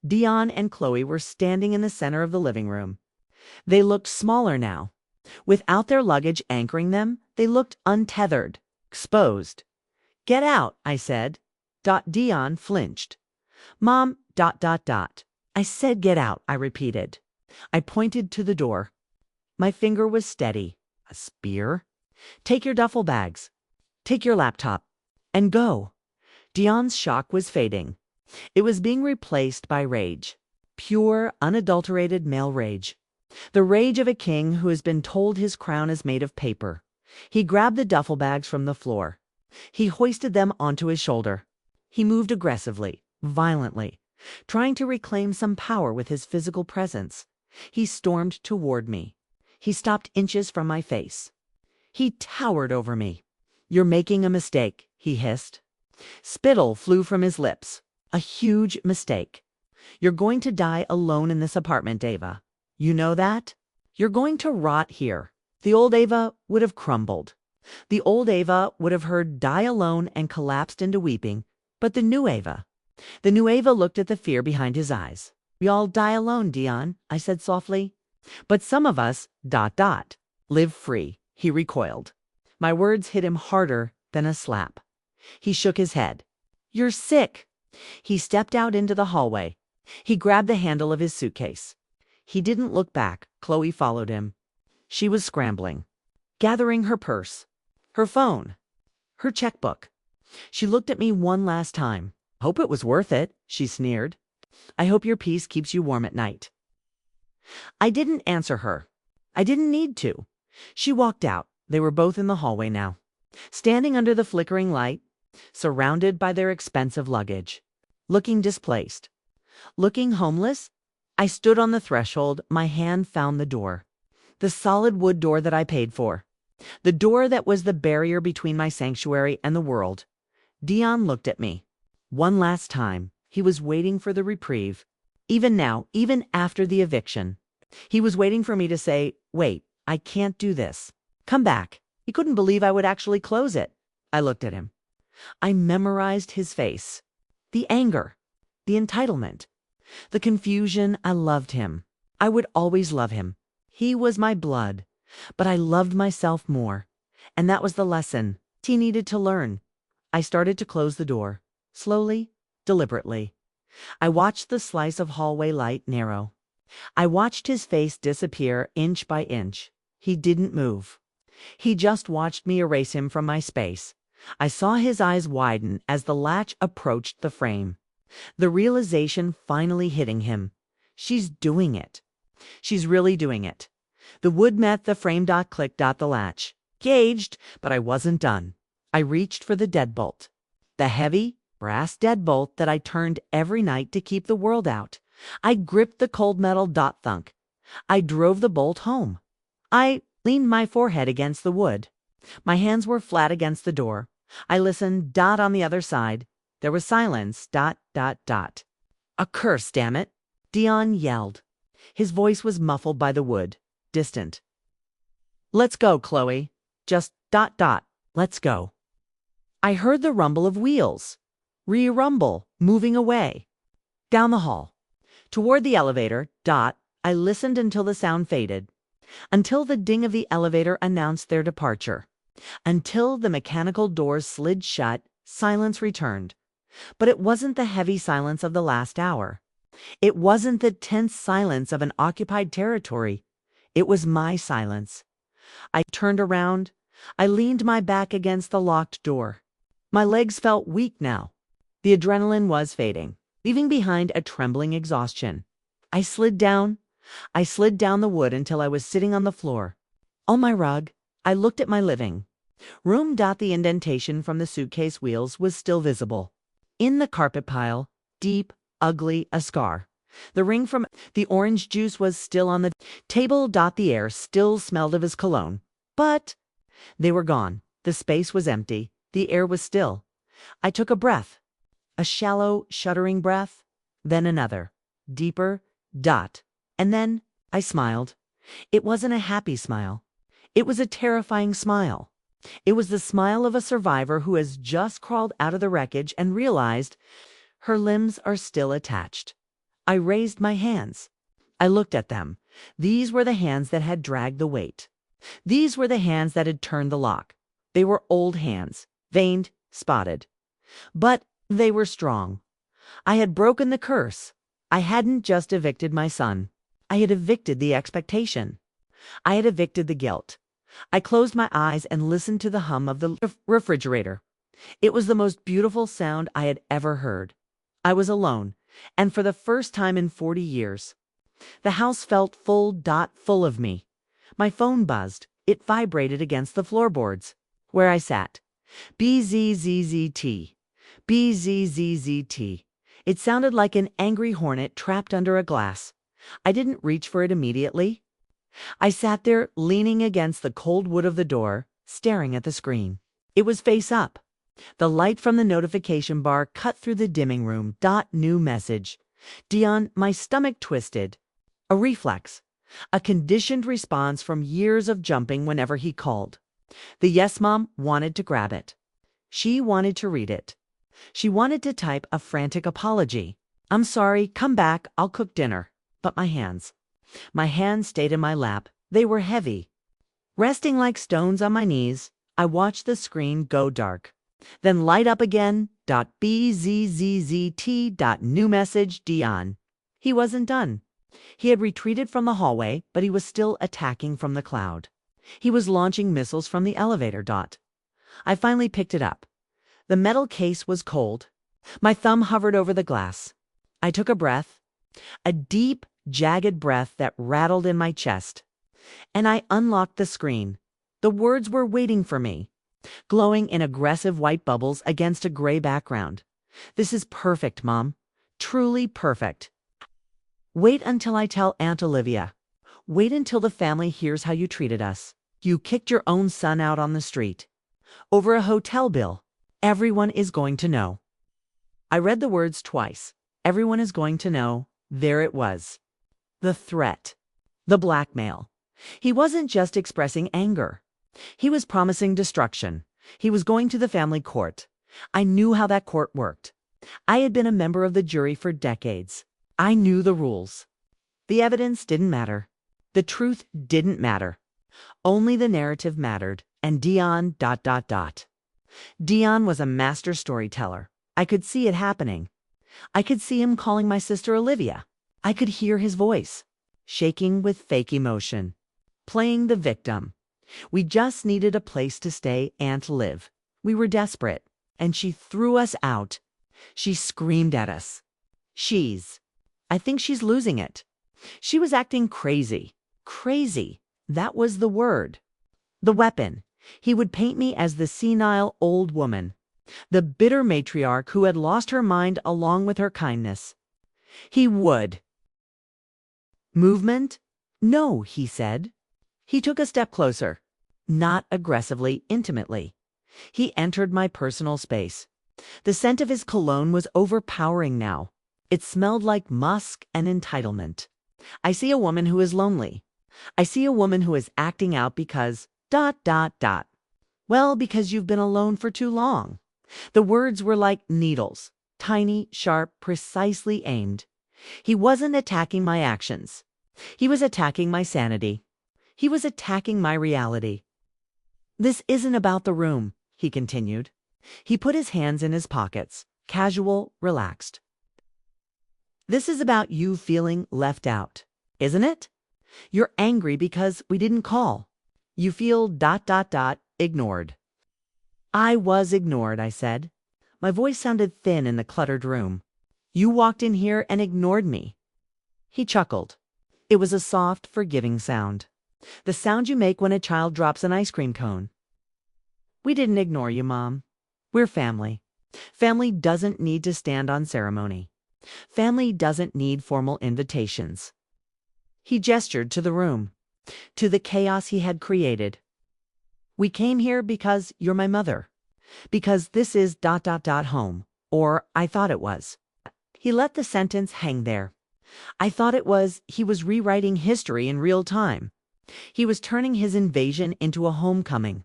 Dion and Chloe were standing in the center of the living room. They looked smaller now. Without their luggage anchoring them, they looked untethered, exposed. Get out, I said. Dion flinched. Mom, ... I said get out, I repeated. I pointed to the door. My finger was steady. A spear? Take your duffel bags. Take your laptop. And go. Dion's shock was fading. It was being replaced by rage. Pure, unadulterated male rage. The rage of a king who has been told his crown is made of paper. He grabbed the duffel bags from the floor. He hoisted them onto his shoulder. He moved aggressively, violently, trying to reclaim some power with his physical presence. He stormed toward me. He stopped inches from my face. He towered over me. You're making a mistake, he hissed. Spittle flew from his lips. A huge mistake. You're going to die alone in this apartment, Ava. You know that? You're going to rot here. The old Ava would have crumbled. The old Ava would have heard die alone and collapsed into weeping. But the new Ava looked at the fear behind his eyes. We all die alone, Dion, I said softly. But some of us, ... live free, he recoiled. My words hit him harder than a slap. He shook his head. You're sick. He stepped out into the hallway. He grabbed the handle of his suitcase. He didn't look back. Chloe followed him. She was scrambling, gathering her purse, her phone, her checkbook. She looked at me one last time. Hope it was worth it, she sneered. I hope your peace keeps you warm at night. I didn't answer her. I didn't need to. She walked out. They were both in the hallway now, standing under the flickering light, surrounded by their expensive luggage, looking displaced, looking homeless. I stood on the threshold. My hand found the door, the solid wood door that I paid for, the door that was the barrier between my sanctuary and the world. Dion looked at me. One last time. He was waiting for the reprieve. Even now, even after the eviction. He was waiting for me to say, wait, I can't do this. Come back. He couldn't believe I would actually close it. I looked at him. I memorized his face. The anger. The entitlement. The confusion. I loved him. I would always love him. He was my blood. But I loved myself more. And that was the lesson he needed to learn. I started to close the door. Slowly, deliberately. I watched the slice of hallway light narrow. I watched his face disappear inch by inch. He didn't move. He just watched me erase him from my space. I saw his eyes widen as the latch approached the frame. The realization finally hitting him. She's doing it. She's really doing it. The wood met the frame. Click. The latch. Caged, but I wasn't done. I reached for the deadbolt. The heavy, brass deadbolt that I turned every night to keep the world out. I gripped the cold metal. Thunk. I drove the bolt home. I leaned my forehead against the wood. My hands were flat against the door. I listened. On the other side. There was silence. A curse, damn it. Dion yelled. His voice was muffled by the wood. Distant. Let's go, Chloe. Just ... Let's go. I heard the rumble of wheels. Re-rumble, moving away. Down the hall. Toward the elevator. I listened until the sound faded. Until the ding of the elevator announced their departure. Until the mechanical doors slid shut, silence returned. But it wasn't the heavy silence of the last hour. It wasn't the tense silence of an occupied territory. It was my silence. I turned around. I leaned my back against the locked door. My legs felt weak now. The adrenaline was fading, leaving behind a trembling exhaustion. I slid down. I slid down the wood until I was sitting on the floor. On my rug, I looked at my living room. The indentation from the suitcase wheels was still visible. In the carpet pile, deep, ugly, a scar. The ring from the orange juice was still on the table. The air still smelled of his cologne. But they were gone. The space was empty. The air was still. I took a breath. A shallow, shuddering breath. Then another. Deeper. And then I smiled. It wasn't a happy smile. It was a terrifying smile. It was the smile of a survivor who has just crawled out of the wreckage and realized her limbs are still attached. I raised my hands. I looked at them. These were the hands that had dragged the weight. These were the hands that had turned the lock. They were old hands, veined, spotted. But they were strong. I had broken the curse. I hadn't just evicted my son. I had evicted the expectation. I had evicted the guilt. I closed my eyes and listened to the hum of the refrigerator. It was the most beautiful sound I had ever heard. I was alone, and for the first time in 40 years. The house felt full of me. My phone buzzed. It vibrated against the floorboards. Where I sat. BZZZT. BZZZT. It sounded like an angry hornet trapped under a glass. I didn't reach for it immediately. I sat there, leaning against the cold wood of the door, staring at the screen. It was face up. The light from the notification bar cut through the dimming room. New message. Dion, my stomach twisted. A reflex. A conditioned response from years of jumping whenever he called. The yes mom wanted to grab it. She wanted to read it. She wanted to type a frantic apology. I'm sorry, come back, I'll cook dinner. But my hands stayed in my lap. They were heavy. Resting like stones on my knees, I watched the screen go dark. Then light up again. BZZZT. New message. Dion. He wasn't done. He had retreated from the hallway, but he was still attacking from the cloud. He was launching missiles from the elevator. I finally picked it up. The metal case was cold. My thumb hovered over the glass. I took a breath. A deep, jagged breath that rattled in my chest. And I unlocked the screen. The words were waiting for me, glowing in aggressive white bubbles against a gray background. This is perfect, Mom. Truly perfect. Wait until I tell Aunt Olivia. Wait until the family hears how you treated us. You kicked your own son out on the street. Over a hotel bill. Everyone is going to know. I read the words twice. Everyone is going to know. There it was. The threat. The blackmail. He wasn't just expressing anger. He was promising destruction. He was going to the family court. I knew how that court worked. I had been a member of the jury for decades. I knew the rules. The evidence didn't matter. The truth didn't matter. Only the narrative mattered. And Dion. Dion was a master storyteller. I could see it happening. I could see him calling my sister Olivia. I could hear his voice, shaking with fake emotion, playing the victim. We just needed a place to stay and to live. We were desperate, and she threw us out. She screamed at us. I think she's losing it. She was acting crazy. Crazy. That was the word. The weapon. He would paint me as the senile old woman, the bitter matriarch who had lost her mind along with her kindness. He would. Movement? No, he said. He took a step closer. Not aggressively, intimately. He entered my personal space. The scent of his cologne was overpowering now. It smelled like musk and entitlement. I see a woman who is lonely. I see a woman who is acting out because... Well, because you've been alone for too long. The words were like needles, tiny, sharp, precisely aimed. He wasn't attacking my actions. He was attacking my sanity. He was attacking my reality. This isn't about the room, he continued. He put his hands in his pockets, casual, relaxed. This is about you feeling left out, isn't it? You're angry because we didn't call. You feel ... ignored. I was ignored, I said. My voice sounded thin in the cluttered room. You walked in here and ignored me. He chuckled. It was a soft, forgiving sound. The sound you make when a child drops an ice cream cone. We didn't ignore you, Mom. We're family. Family doesn't need to stand on ceremony. Family doesn't need formal invitations. He gestured to the room, to the chaos he had created. We came here because you're my mother. Because this is ... home. Or I thought it was. He let the sentence hang there. I thought it was. He was rewriting history in real time. He was turning his invasion into a homecoming.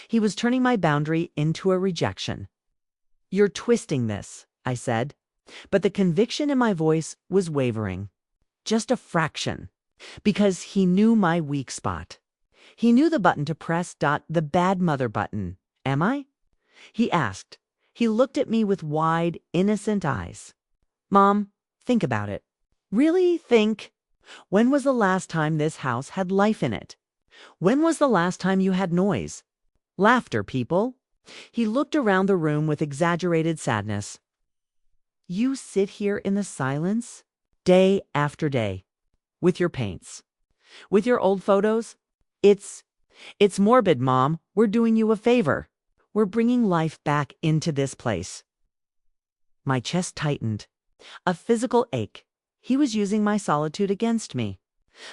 He was turning my boundary into a rejection. You're twisting this, I said. But the conviction in my voice was wavering. Just a fraction. Because he knew my weak spot. He knew the button to press ... the bad mother button. Am I? He asked. He looked at me with wide, innocent eyes. Mom, think about it. Really think. When was the last time this house had life in it? When was the last time you had noise? Laughter, people. He looked around the room with exaggerated sadness. You sit here in the silence, day after day, with your paints, with your old photos. It's morbid, Mom. We're doing you a favor. We're bringing life back into this place. My chest tightened. A physical ache. He was using my solitude against me.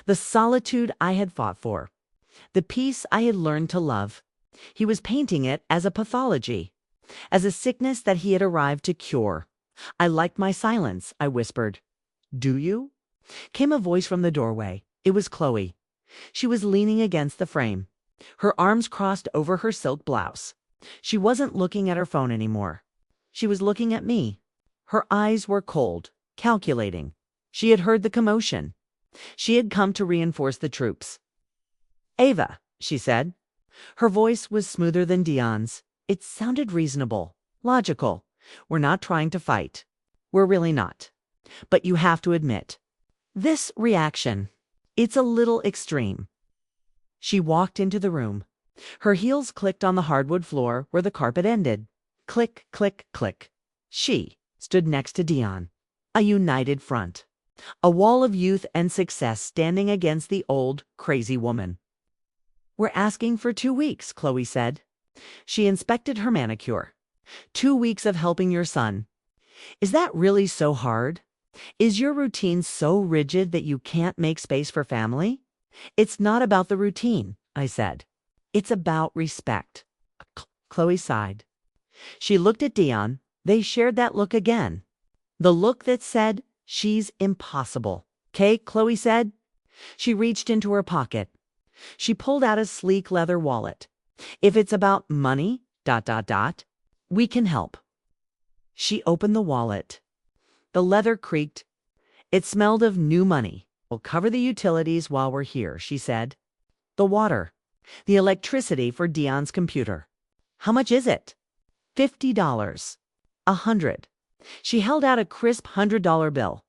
The solitude I had fought for. The peace I had learned to love. He was painting it as a pathology, as a sickness that he had arrived to cure. I liked my silence, I whispered. Do you? Came a voice from the doorway. It was Chloe. She was leaning against the frame, her arms crossed over her silk blouse. She wasn't looking at her phone anymore. She was looking at me. Her eyes were cold, calculating. She had heard the commotion. She had come to reinforce the troops. Ava, she said. Her voice was smoother than Dion's. It sounded reasonable, logical. We're not trying to fight. We're really not. But you have to admit, this reaction, it's a little extreme. She walked into the room. Her heels clicked on the hardwood floor where the carpet ended. Click, click, click. She stood next to Dion. A united front. A wall of youth and success standing against the old, crazy woman. We're asking for 2 weeks, Chloe said. She inspected her manicure. 2 weeks of helping your son. Is that really so hard? Is your routine so rigid that you can't make space for family? It's not about the routine, I said. It's about respect. Chloe sighed. She looked at Dion. They shared that look again. The look that said, she's impossible. "'Kay," Chloe said. She reached into her pocket. She pulled out a sleek leather wallet. If it's about money, ... we can help. She opened the wallet. The leather creaked. It smelled of new money. We'll cover the utilities while we're here, she said. The water. The electricity for Dion's computer. How much is it? $50. $100. She held out a crisp $100 bill.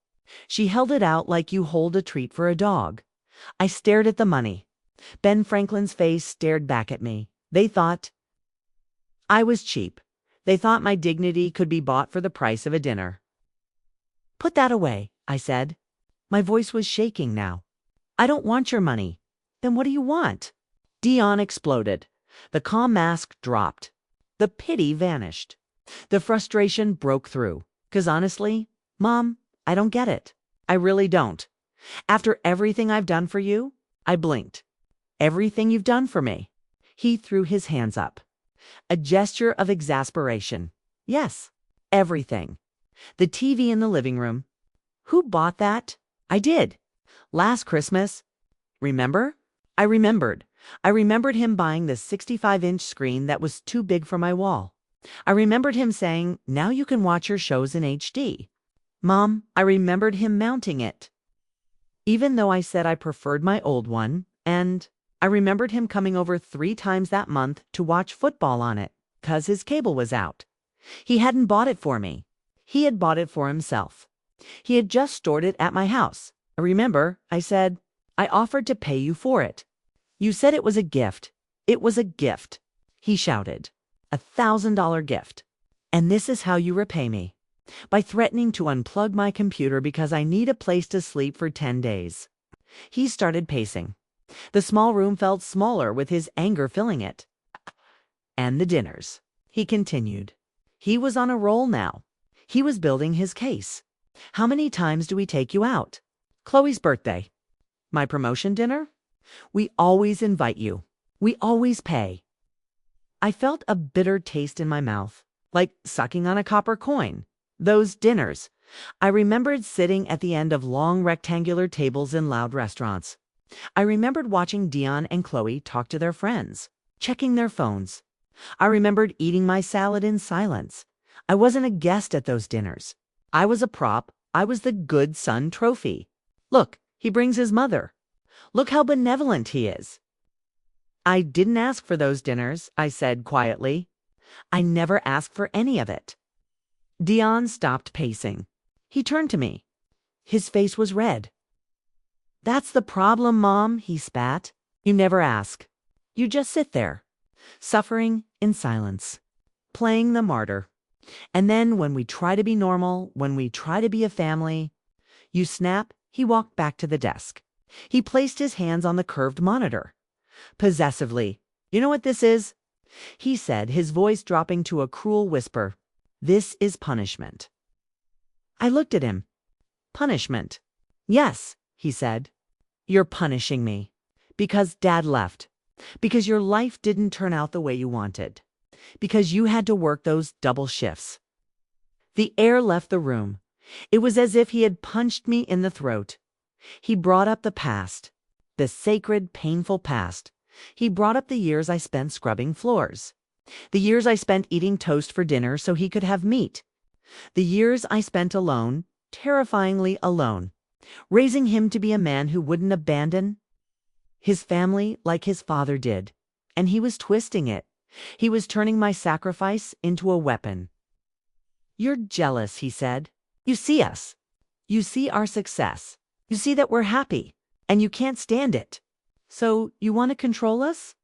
She held it out like you hold a treat for a dog. I stared at the money. Ben Franklin's face stared back at me. They thought I was cheap. They thought my dignity could be bought for the price of a dinner. Put that away, I said. My voice was shaking now. I don't want your money. Then what do you want? Dion exploded. The calm mask dropped. The pity vanished. The frustration broke through. 'Cause honestly, Mom, I don't get it. I really don't. After everything I've done for you, I blinked. Everything you've done for me. He threw his hands up. A gesture of exasperation. Yes, everything. The TV in the living room. Who bought that? I did. Last Christmas. Remember? I remembered. I remembered him buying the 65-inch screen that was too big for my wall. I remembered him saying, now you can watch your shows in HD. Mom, I remembered him mounting it. Even though I said I preferred my old one, and I remembered him coming over 3 times that month to watch football on it, 'cause his cable was out. He hadn't bought it for me. He had bought it for himself. He had just stored it at my house. I remember, I said, I offered to pay you for it. You said it was a gift. It was a gift, he shouted. $1,000 gift. And this is how you repay me. By threatening to unplug my computer because I need a place to sleep for 10 days. He started pacing. The small room felt smaller with his anger filling it. And the dinners, he continued. He was on a roll now. He was building his case. How many times do we take you out? Chloe's birthday. My promotion dinner? We always invite you. We always pay. I felt a bitter taste in my mouth, like sucking on a copper coin. Those dinners. I remembered sitting at the end of long rectangular tables in loud restaurants. I remembered watching Dion and Chloe talk to their friends, checking their phones. I remembered eating my salad in silence. I wasn't a guest at those dinners. I was a prop. I was the good son trophy. Look, he brings his mother. Look how benevolent he is. I didn't ask for those dinners, I said quietly. I never asked for any of it. Dion stopped pacing. He turned to me. His face was red. That's the problem, Mom, he spat. You never ask. You just sit there, suffering in silence, playing the martyr. And then when we try to be normal, when we try to be a family, you snap. He walked back to the desk. He placed his hands on the curved monitor. Possessively, you know what this is? He said, his voice dropping to a cruel whisper. This is punishment. I looked at him. Punishment. Yes, he said. You're punishing me. Because Dad left. Because your life didn't turn out the way you wanted. Because you had to work those double shifts. The air left the room. It was as if he had punched me in the throat. He brought up the past. The sacred, painful past. He brought up the years I spent scrubbing floors. The years I spent eating toast for dinner so he could have meat. The years I spent alone, terrifyingly alone, raising him to be a man who wouldn't abandon his family like his father did. And he was twisting it. He was turning my sacrifice into a weapon. You're jealous, he said. You see us. You see our success. You see that we're happy. And you can't stand it. So you want to control us?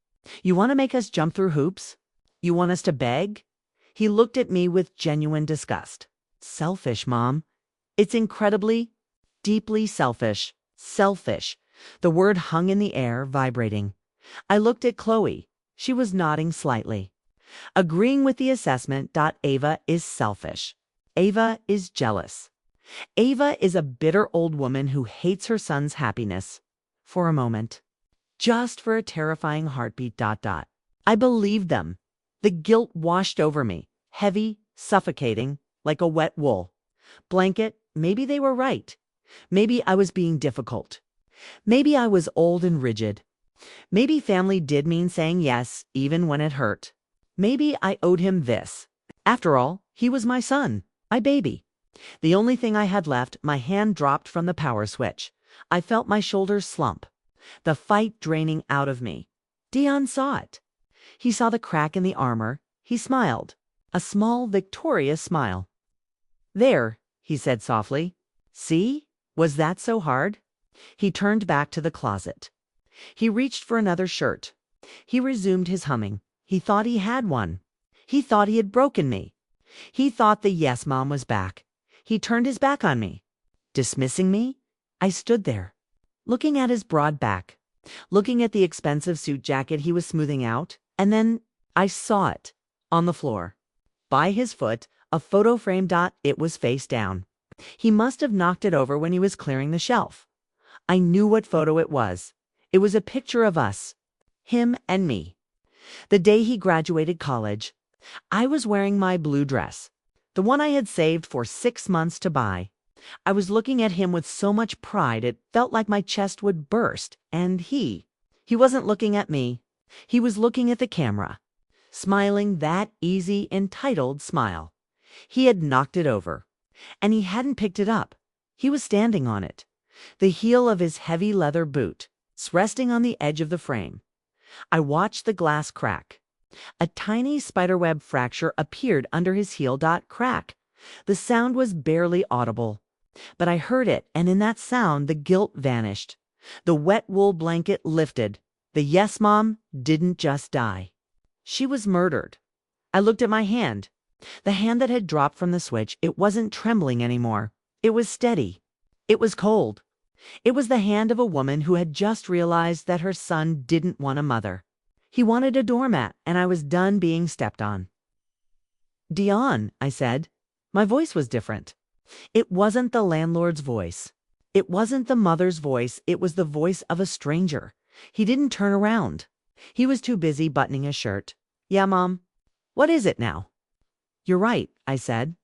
You want to make us jump through hoops? You want us to beg? He looked at me with genuine disgust. Selfish, Mom. It's incredibly, deeply selfish. Selfish. The word hung in the air, vibrating. I looked at Chloe. She was nodding slightly, agreeing with the assessment. Ava is selfish. Ava is jealous. Ava is a bitter old woman who hates her son's happiness. For a moment. Just for a terrifying heartbeat. I believed them. The guilt washed over me, heavy, suffocating, like a wet wool blanket. Maybe they were right. Maybe I was being difficult. Maybe I was old and rigid. Maybe family did mean saying yes, even when it hurt. Maybe I owed him this. After all, he was my son, my baby. The only thing I had left. My hand dropped from the power switch. I felt my shoulders slump, the fight draining out of me. Dion saw it. He saw the crack in the armor. He smiled, a small, victorious smile. There, he said softly. See? Was that so hard? He turned back to the closet. He reached for another shirt. He resumed his humming. He thought he had one. He thought he had broken me. He thought the yes mom was back. He turned his back on me. Dismissing me? I stood there, looking at his broad back, looking at the expensive suit jacket he was smoothing out, and then I saw it on the floor. By his foot, a photo frame. It was face down. He must have knocked it over when he was clearing the shelf. I knew what photo it was. It was a picture of us, him and me. The day he graduated college, I was wearing my blue dress, the one I had saved for 6 months to buy. I was looking at him with so much pride it felt like my chest would burst, and he wasn't looking at me. He was looking at the camera, smiling that easy, entitled smile. He had knocked it over, and he hadn't picked it up. He was standing on it, the heel of his heavy leather boot resting on the edge of the frame. I watched the glass crack. A tiny spiderweb fracture appeared under his heel. Crack. The sound was barely audible. But I heard it, and in that sound, the guilt vanished. The wet wool blanket lifted. The yes mom didn't just die. She was murdered. I looked at my hand. The hand that had dropped from the switch, it wasn't trembling anymore. It was steady. It was cold. It was the hand of a woman who had just realized that her son didn't want a mother. He wanted a doormat, and I was done being stepped on. "Dion," I said. My voice was different. It wasn't the landlord's voice. It wasn't the mother's voice. It was the voice of a stranger. He didn't turn around. He was too busy buttoning his shirt. "Yeah, Mom. What is it now?" "You're right," I said.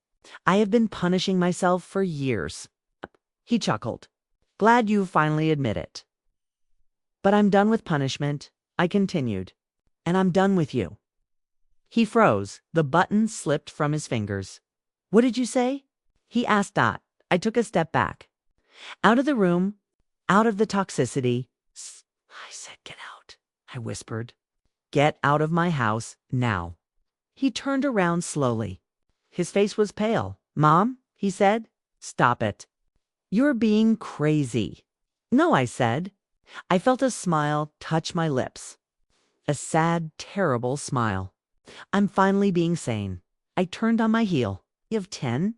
"I have been punishing myself for years." He chuckled. "Glad you finally admit it." "But I'm done with punishment," I continued. "And I'm done with you." He froze. The button slipped from his fingers. "What did you say?" he asked. I took a step back. "Out of the room, out of the toxicity." I said, "Get out," I whispered. "Get out of my house now." He turned around slowly. His face was pale. "Mom," he said, "stop it. You're being crazy." "No," I said. I felt a smile touch my lips. A sad, terrible smile. I'm finally being sane. I turned on my heel. "You have 10?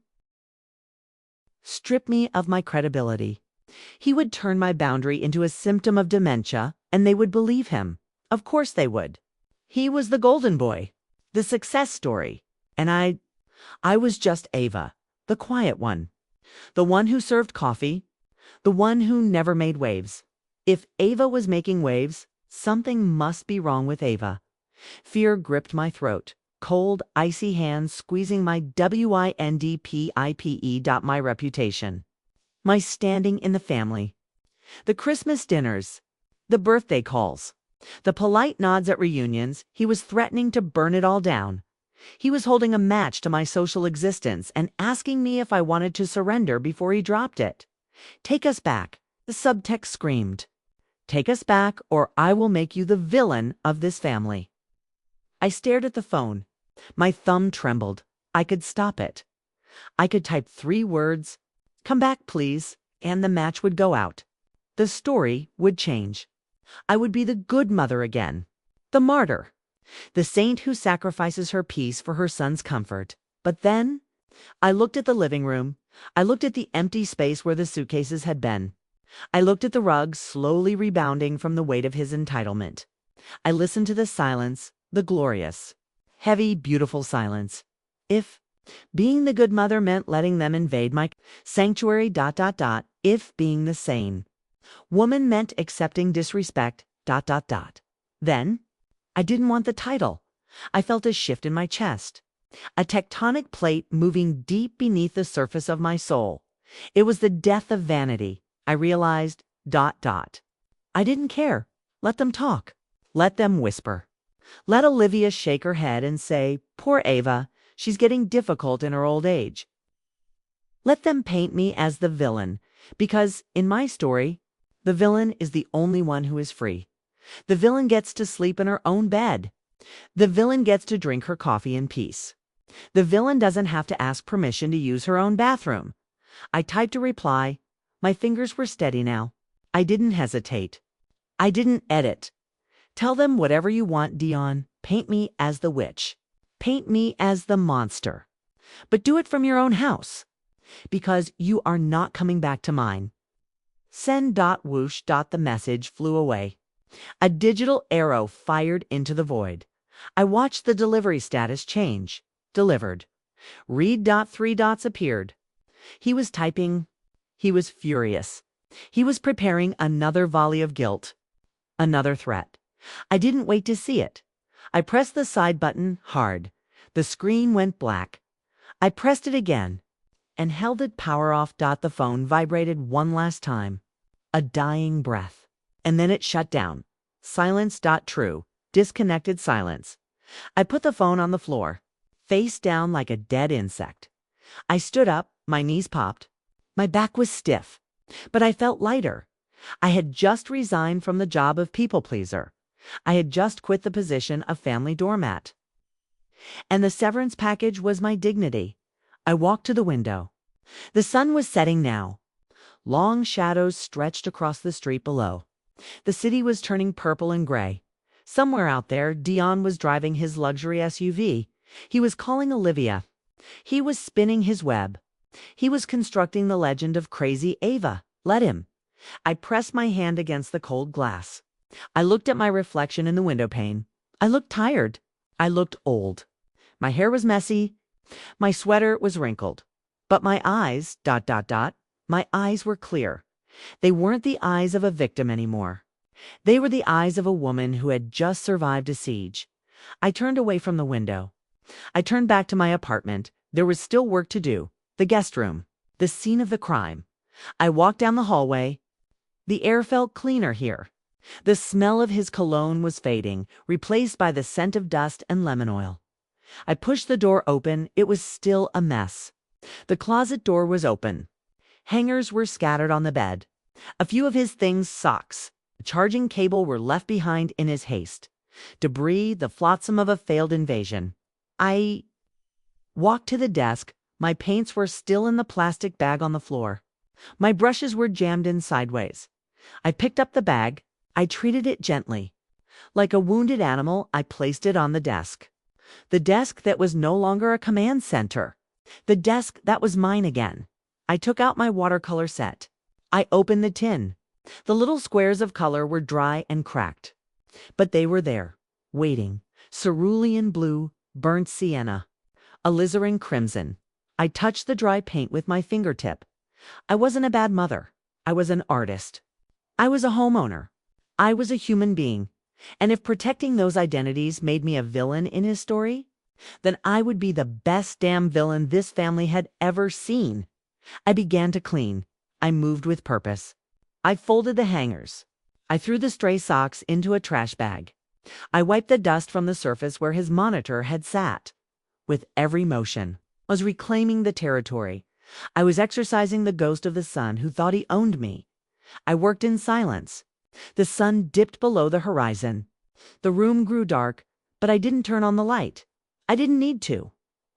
Strip me of my credibility." He would turn my boundary into a symptom of dementia, and they would believe him. Of course they would. He was the golden boy, the success story. And I was just Ava, the quiet one. The one who served coffee. The one who never made waves. If Ava was making waves, something must be wrong with Ava. Fear gripped my throat. Cold, icy hands squeezing my WINDPIPE. My reputation. My standing in the family. The Christmas dinners. The birthday calls. The polite nods at reunions. He was threatening to burn it all down. He was holding a match to my social existence and asking me if I wanted to surrender before he dropped it. "Take us back," the subtext screamed. "Take us back, or I will make you the villain of this family." I stared at the phone. My thumb trembled. I could stop it. I could type 3 words, "Come back, please," and the match would go out. The story would change. I would be the good mother again. The martyr. The saint who sacrifices her peace for her son's comfort. But then, I looked at the living room. I looked at the empty space where the suitcases had been. I looked at the rug slowly rebounding from the weight of his entitlement. I listened to the silence, the glorious, heavy, beautiful silence. If being the good mother meant letting them invade my sanctuary, if being the sane woman meant accepting disrespect, then I didn't want the title. I felt a shift in my chest. A tectonic plate moving deep beneath the surface of my soul. It was the death of vanity. I realized, I didn't care. Let them talk. Let them whisper. Let Olivia shake her head and say, "Poor Ava, she's getting difficult in her old age." Let them paint me as the villain, because in my story, the villain is the only one who is free. The villain gets to sleep in her own bed. The villain gets to drink her coffee in peace. The villain doesn't have to ask permission to use her own bathroom. I typed a reply. My fingers were steady now. I didn't hesitate. I didn't edit. "Tell them whatever you want, Dion. Paint me as the witch. Paint me as the monster. But do it from your own house. Because you are not coming back to mine." Send. Whoosh. The message flew away. A digital arrow fired into the void. I watched the delivery status change. Delivered. Read. 3 dots appeared. He was typing. He was furious. He was preparing another volley of guilt. Another threat. I didn't wait to see it. I pressed the side button hard. The screen went black. I pressed it again and held it power off. The phone vibrated one last time. A dying breath. And then it shut down. Silence. True. Disconnected silence. I put the phone on the floor, face down like a dead insect. I stood up, my knees popped. My back was stiff, but I felt lighter. I had just resigned from the job of people pleaser. I had just quit the position of family doormat. And the severance package was my dignity. I walked to the window. The sun was setting now. Long shadows stretched across the street below. The city was turning purple and gray. Somewhere out there, Dion was driving his luxury SUV. He was calling Olivia. He was spinning his web. He was constructing the legend of crazy Ava. Let him. I pressed my hand against the cold glass. I looked at my reflection in the window pane. I looked tired. I looked old. My hair was messy. My sweater was wrinkled. But my eyes, my eyes were clear. They weren't the eyes of a victim anymore. They were the eyes of a woman who had just survived a siege. I turned away from the window. I turned back to my apartment. There was still work to do. The guest room. The scene of the crime. I walked down the hallway. The air felt cleaner here. The smell of his cologne was fading, replaced by the scent of dust and lemon oil. I pushed the door open. It was still a mess. The closet door was open. Hangers were scattered on the bed. A few of his things, socks, a charging cable, were left behind in his haste. Debris, the flotsam of a failed invasion. I walked to the desk. My paints were still in the plastic bag on the floor. My brushes were jammed in sideways. I picked up the bag. I treated it gently. Like a wounded animal, I placed it on the desk. The desk that was no longer a command center. The desk that was mine again. I took out my watercolor set. I opened the tin. The little squares of color were dry and cracked. But they were there, waiting. Cerulean blue, burnt sienna, alizarin crimson. I touched the dry paint with my fingertip. I wasn't a bad mother. I was an artist. I was a homeowner. I was a human being. And if protecting those identities made me a villain in his story, then I would be the best damn villain this family had ever seen. I began to clean. I moved with purpose. I folded the hangers. I threw the stray socks into a trash bag. I wiped the dust from the surface where his monitor had sat. With every motion, I was reclaiming the territory. I was exorcising the ghost of the son who thought he owned me. I worked in silence. The sun dipped below the horizon. The room grew dark, but I didn't turn on the light. I didn't need to.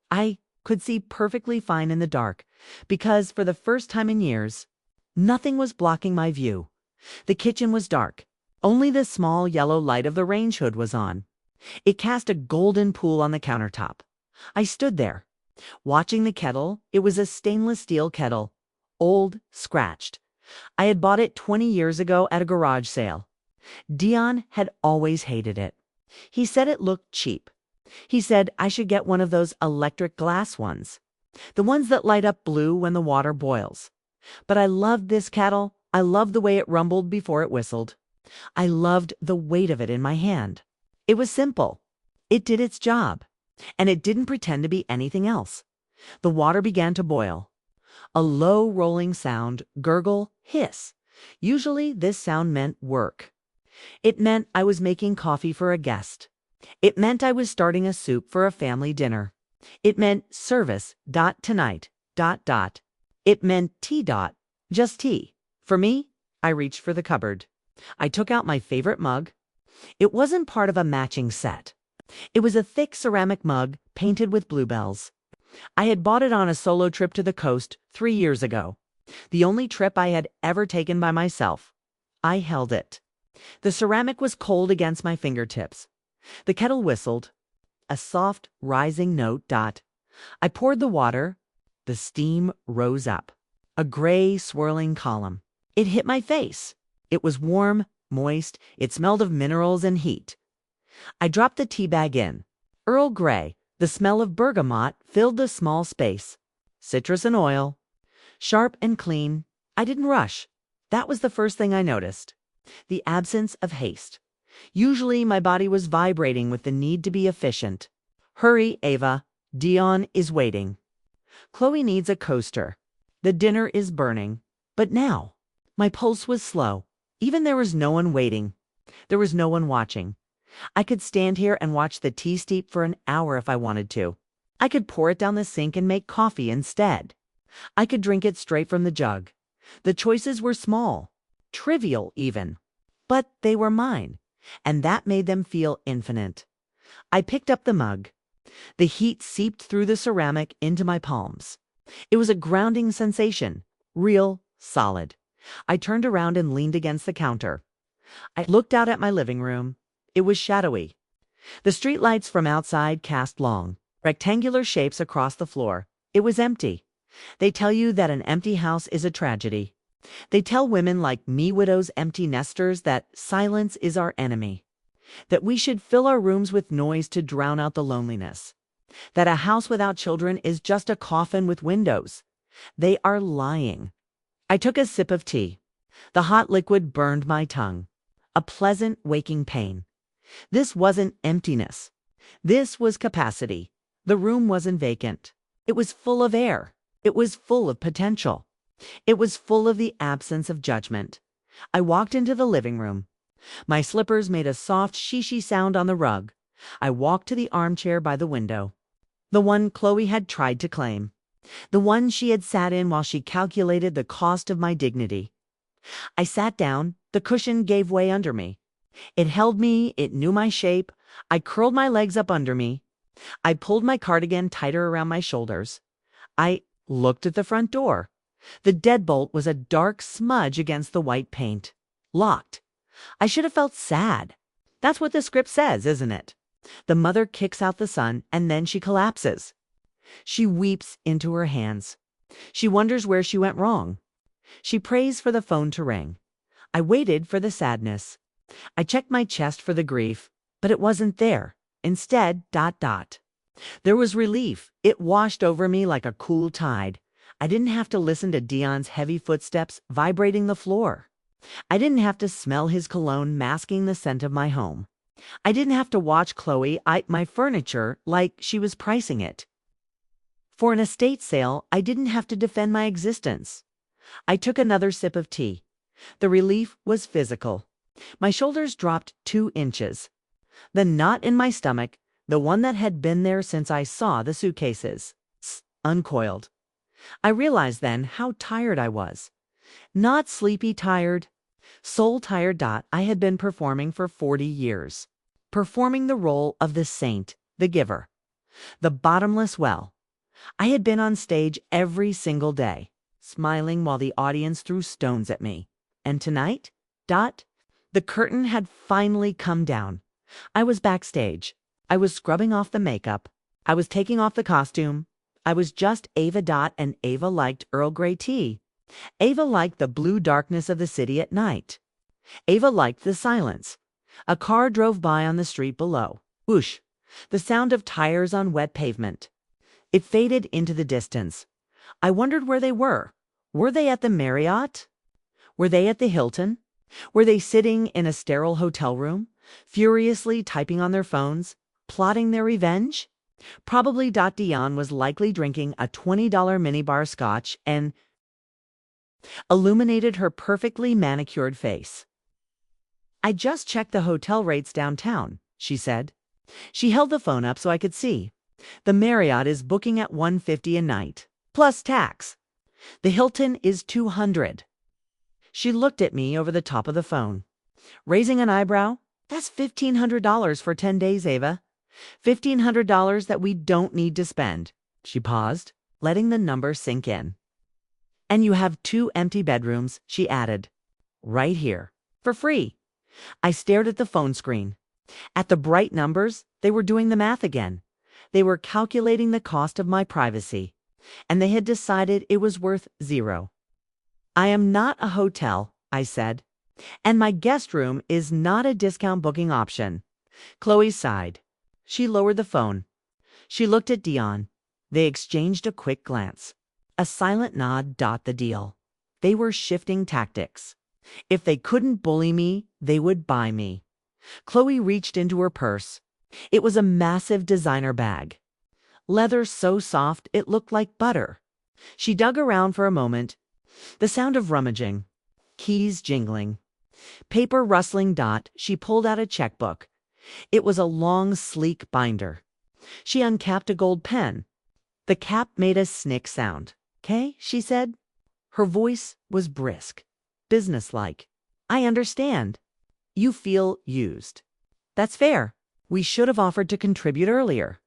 I could see perfectly fine in the dark, because for the first time in years, nothing was blocking my view. The kitchen was dark. Only the small yellow light of the range hood was on. It cast a golden pool on the countertop. I stood there, watching the kettle. It was a stainless steel kettle, old, scratched. I had bought it 20 years ago at a garage sale. Dion had always hated it. He said it looked cheap. He said I should get one of those electric glass ones, the ones that light up blue when the water boils. But I loved this kettle. I loved the way it rumbled before it whistled. I loved the weight of it in my hand. It was simple. It did its job. And it didn't pretend to be anything else. The water began to boil. A low rolling sound, gurgle, hiss. Usually this sound meant work. It meant I was making coffee for a guest. It meant I was starting a soup for a family dinner. It meant service, tonight, It meant tea, just tea. For me, I reached for the cupboard. I took out my favorite mug. It wasn't part of a matching set. It was a thick ceramic mug painted with bluebells. I had bought it on a solo trip to the coast 3 years ago. The only trip I had ever taken by myself. I held it. The ceramic was cold against my fingertips. The kettle whistled. A soft, rising note. I poured the water. The steam rose up. A gray, swirling column. It hit my face. It was warm, moist. It smelled of minerals and heat. I dropped the tea bag in. Earl Grey, the smell of bergamot filled the small space. Citrus and oil. Sharp and clean. I didn't rush. That was the first thing I noticed. The absence of haste. Usually my body was vibrating with the need to be efficient. Hurry, Ava. Dion is waiting. Chloe needs a coaster. The dinner is burning. But now, my pulse was slow. Even there was no one waiting. There was no one watching. I could stand here and watch the tea steep for an hour if I wanted to. I could pour it down the sink and make coffee instead. I could drink it straight from the jug. The choices were small, trivial even, but they were mine, and that made them feel infinite. I picked up the mug. The heat seeped through the ceramic into my palms. It was a grounding sensation. Real, solid. I turned around and leaned against the counter. I looked out at my living room. It was shadowy. The streetlights from outside cast long, rectangular shapes across the floor. It was empty. They tell you that an empty house is a tragedy. They tell women like me, widows, empty nesters, that silence is our enemy. That we should fill our rooms with noise to drown out the loneliness. That a house without children is just a coffin with windows. They are lying. I took a sip of tea. The hot liquid burned my tongue. A pleasant waking pain. This wasn't emptiness. This was capacity. The room wasn't vacant. It was full of air. It was full of potential. It was full of the absence of judgment. I walked into the living room. My slippers made a soft shishi sound on the rug. I walked to the armchair by the window. The one Chloe had tried to claim. The one she had sat in while she calculated the cost of my dignity. I sat down. The cushion gave way under me. It held me. It knew my shape. I curled my legs up under me. I pulled my cardigan tighter around my shoulders. I looked at the front door. The deadbolt was a dark smudge against the white paint. Locked. I should have felt sad. That's what the script says, isn't it? The mother kicks out the son, and then she collapses. She weeps into her hands. She wonders where she went wrong. She prays for the phone to ring. I waited for the sadness. I checked my chest for the grief, but it wasn't there. Instead, ... There was relief. It washed over me like a cool tide. I didn't have to listen to Dion's heavy footsteps vibrating the floor. I didn't have to smell his cologne masking the scent of my home. I didn't have to watch Chloe eye my furniture like she was pricing it. For an estate sale, I didn't have to defend my existence. I took another sip of tea. The relief was physical. My shoulders dropped 2 inches. The knot in my stomach, the one that had been there since I saw the suitcases, uncoiled. I realized then how tired I was. Not sleepy tired, soul tired. I had been performing for 40 years. Performing the role of the saint, the giver, the bottomless well. I had been on stage every single day, smiling while the audience threw stones at me. And tonight, the curtain had finally come down. I was backstage. I was scrubbing off the makeup. I was taking off the costume. I was just Ava. And Ava liked Earl Grey tea. Ava liked the blue darkness of the city at night. Ava liked the silence. A car drove by on the street below. Whoosh! The sound of tires on wet pavement. It faded into the distance. I wondered where they were. Were they at the Marriott? Were they at the Hilton? Were they sitting in a sterile hotel room, furiously typing on their phones, plotting their revenge? Probably. Dion was likely drinking a $20 minibar scotch and illuminated her perfectly manicured face. I just checked the hotel rates downtown, she said. She held the phone up so I could see. The Marriott is booking at $150 a night, plus tax. The Hilton is $200. She looked at me over the top of the phone. Raising an eyebrow, that's $1,500 for 10 days, Ava. $1,500 that we don't need to spend. She paused, letting the number sink in. And you have 2 empty bedrooms, she added. Right here. For free. I stared at the phone screen. At the bright numbers, they were doing the math again. They were calculating the cost of my privacy. And they had decided it was worth 0. I am not a hotel, I said. And my guest room is not a discount booking option. Chloe sighed. She lowered the phone. She looked at Dion. They exchanged a quick glance. A silent nod. The deal. They were shifting tactics. If they couldn't bully me, they would buy me. Chloe reached into her purse. It was a massive designer bag. Leather so soft it looked like butter. She dug around for a moment. The sound of rummaging. Keys jingling. Paper rustling. She pulled out a checkbook. It was a long, sleek binder. She uncapped a gold pen. The cap made a snick sound. "'Kay," she said. Her voice was brisk, businesslike. "I understand. You feel used. That's fair. We should have offered to contribute earlier."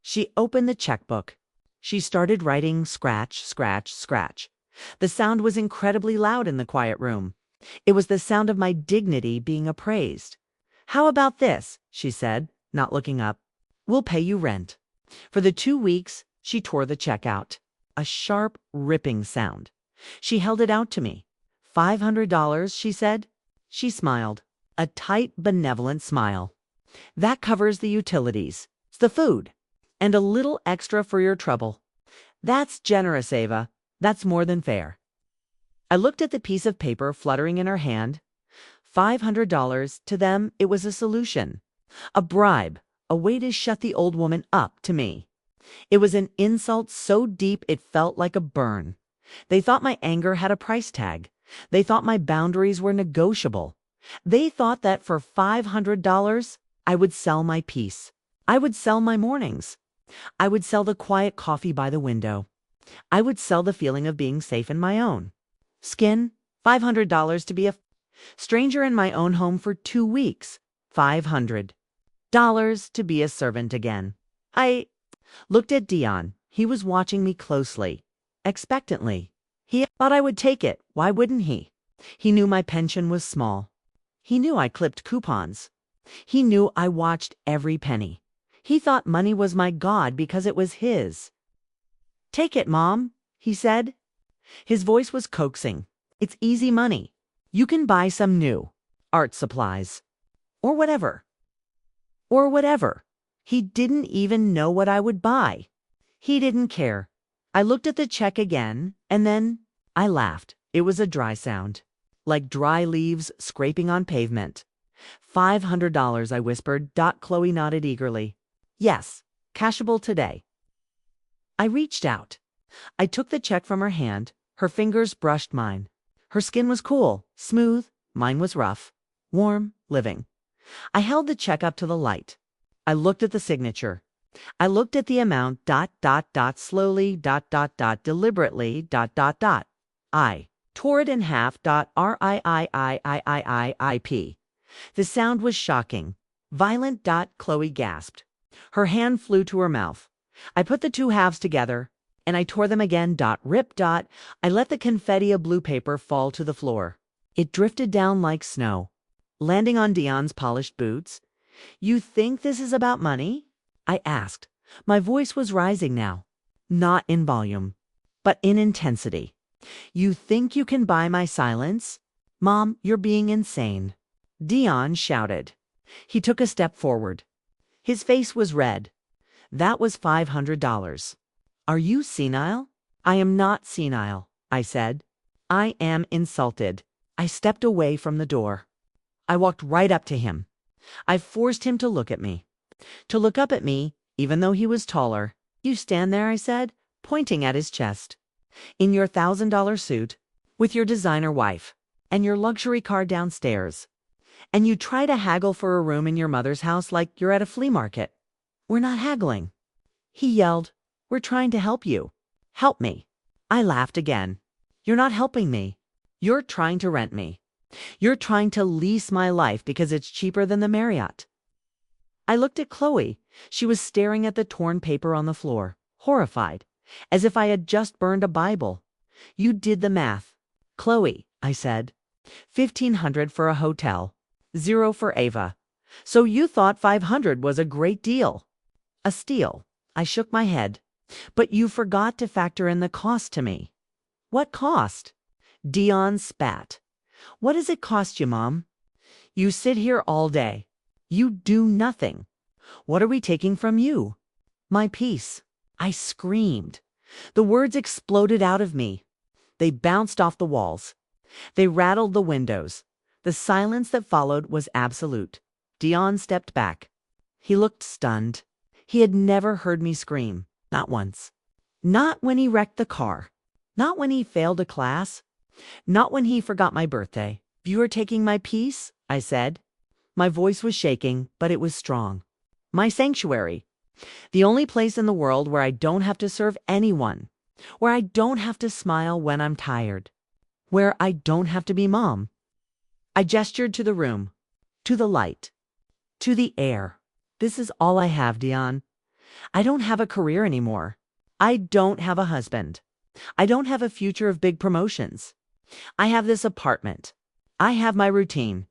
She opened the checkbook. She started writing scratch, scratch, scratch. The sound was incredibly loud in the quiet room. It was the sound of my dignity being appraised. "How about this?" she said, not looking up. "We'll pay you rent." For the 2 weeks, she tore the check out. A sharp, ripping sound. She held it out to me. $500, she said. She smiled. A tight, benevolent smile. "That covers the utilities, the food, and a little extra for your trouble. That's generous, Ava. That's more than fair." I looked at the piece of paper fluttering in her hand. $500, to them, it was a solution. A bribe, a way to shut the old woman up to me. It was an insult so deep it felt like a burn. They thought my anger had a price tag. They thought my boundaries were negotiable. They thought that for $500, I would sell my peace. I would sell my mornings. I would sell the quiet coffee by the window. I would sell the feeling of being safe in my own skin. $500 to be a stranger in my own home for 2 weeks. $500 to be a servant again. I looked at Dion. He was watching me closely, expectantly. He thought I would take it. Why wouldn't he? He knew my pension was small. He knew I clipped coupons. He knew I watched every penny. He thought money was my god because it was his. "Take it, Mom," he said. His voice was coaxing. "It's easy money. You can buy some new art supplies. Or whatever. Or whatever." He didn't even know what I would buy. He didn't care. I looked at the check again, and then I laughed. It was a dry sound, like dry leaves scraping on pavement. $500, I whispered. Chloe nodded eagerly. "Yes, cashable today." I reached out. I took the check from her hand. Her fingers brushed mine. Her skin was cool, smooth. Mine was rough, warm, living. I held the check up to the light. I looked at the signature. I looked at the amount, slowly, deliberately, I tore it in half, RIIIIIIIIP. The sound was shocking. Violent, Chloe gasped. Her hand flew to her mouth. I put the two halves together, and I tore them again, rip, I let the confetti of blue paper fall to the floor. It drifted down like snow, landing on Dion's polished boots. "You think this is about money?" I asked. My voice was rising now, not in volume, but in intensity. "You think you can buy my silence? Mom, you're being insane." Dion shouted. He took a step forward. His face was red. "That was $500. Are you senile?" "I am not senile," I said. "I am insulted." I stepped away from the door. I walked right up to him. I forced him to look at me, to look up at me, even though he was taller. "You stand there," I said, pointing at his chest, "in your $1,000 suit, with your designer wife, and your luxury car downstairs, and you try to haggle for a room in your mother's house like you're at a flea market. We're not haggling." He yelled, "We're trying to help you. Help me." I laughed again. "You're not helping me. You're trying to rent me. You're trying to lease my life because it's cheaper than the Marriott." I looked at Chloe. She was staring at the torn paper on the floor, horrified, as if I had just burned a Bible. "You did the math." "Chloe," I said, $1,500 for a hotel, 0 for Ava. So you thought 500 was a great deal. A steal." I shook my head. "But you forgot to factor in the cost to me." "What cost?" Dion spat. "What does it cost you, Mom? You sit here all day. You do nothing. What are we taking from you?" "My peace." I screamed. The words exploded out of me. They bounced off the walls. They rattled the windows. The silence that followed was absolute. Dion stepped back. He looked stunned. He had never heard me scream, not once. Not when he wrecked the car. Not when he failed a class. Not when he forgot my birthday. "You are taking my peace?" I said. My voice was shaking, but it was strong. "My sanctuary. The only place in the world where I don't have to serve anyone. Where I don't have to smile when I'm tired. Where I don't have to be Mom." I gestured to the room, to the light, to the air. "This is all I have, Dion. I don't have a career anymore. I don't have a husband. I don't have a future of big promotions. I have this apartment. I have my routine.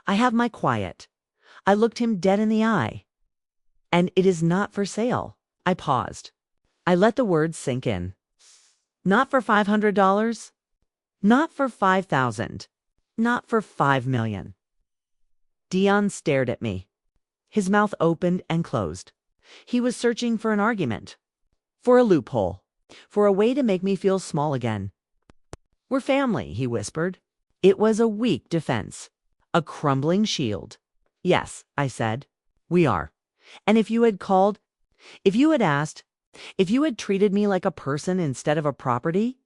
I have my quiet. I looked him dead in the eye. And it is not for sale. I paused. I let the words sink in. Not for $500. Not for $5,000. Not for $5 million. Dion stared at me. His mouth opened and closed. He was searching for an argument. For a loophole. For a way to make me feel small again. We're family, he whispered. It was a weak defense. A crumbling shield. Yes, I said. We are. And if you had called, if you had asked, if you had treated me like a person instead of a property,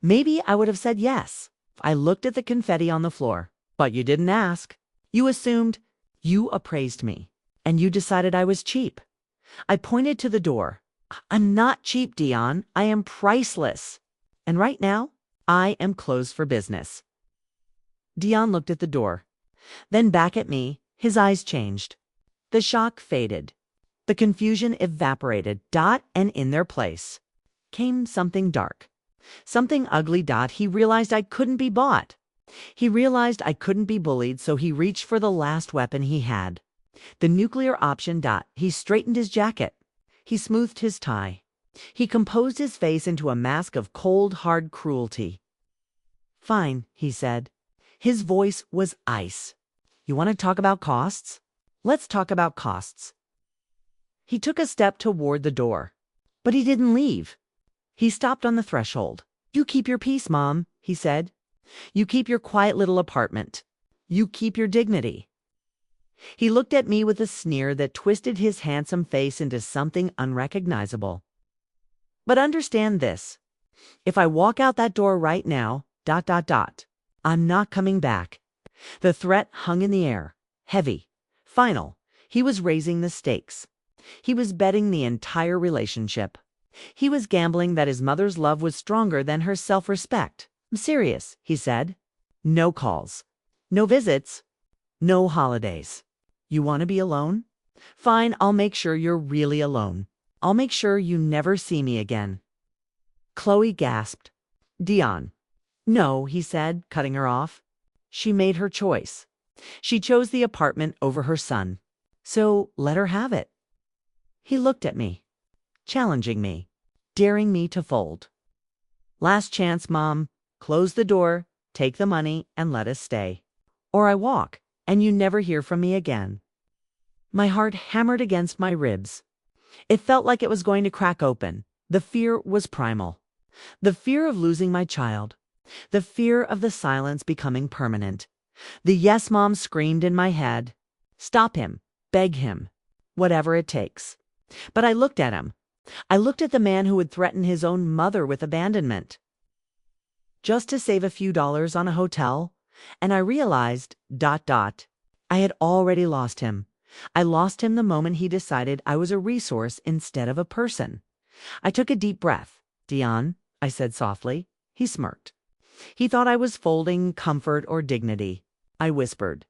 maybe I would have said yes. I looked at the confetti on the floor. But you didn't ask. You assumed, you appraised me, and you decided I was cheap. I pointed to the door. I'm not cheap, Dion. I am priceless. And right now, I am closed for business. Dion looked at the door, then back at me. His eyes changed. The shock faded. The confusion evaporated. And in their place came something dark. Something ugly. He realized I couldn't be bought. He realized I couldn't be bullied, so he reached for the last weapon he had. The nuclear option. He straightened his jacket. He smoothed his tie. He composed his face into a mask of cold, hard cruelty. Fine, he said. His voice was ice. You want to talk about costs? Let's talk about costs. He took a step toward the door, but he didn't leave. He stopped on the threshold. You keep your peace, Mom, he said. You keep your quiet little apartment. You keep your dignity. He looked at me with a sneer that twisted his handsome face into something unrecognizable. But understand this. If I walk out that door right now, I'm not coming back. The threat hung in the air, heavy, final. He was raising the stakes. He was betting the entire relationship. He was gambling that his mother's love was stronger than her self-respect. I'm serious, he said. No calls. No visits. No holidays. You want to be alone? Fine, I'll make sure you're really alone. I'll make sure you never see me again. Chloe gasped. Dion. No, he said, cutting her off. She made her choice. She chose the apartment over her son. So let her have it. He looked at me, challenging me, daring me to fold. Last chance, Mom. Close the door, take the money, and let us stay. Or I walk, and you never hear from me again. My heart hammered against my ribs. It felt like it was going to crack open. The fear was primal. The fear of losing my child. The fear of the silence becoming permanent. The yes, Mom screamed in my head. Stop him. Beg him. Whatever it takes. But I looked at him. I looked at the man who would threaten his own mother with abandonment. Just to save a few dollars on a hotel. And I realized, I had already lost him. I lost him the moment he decided I was a resource instead of a person. I took a deep breath. Dion, I said softly. He smirked. He thought I was folding comfort or dignity. I whispered.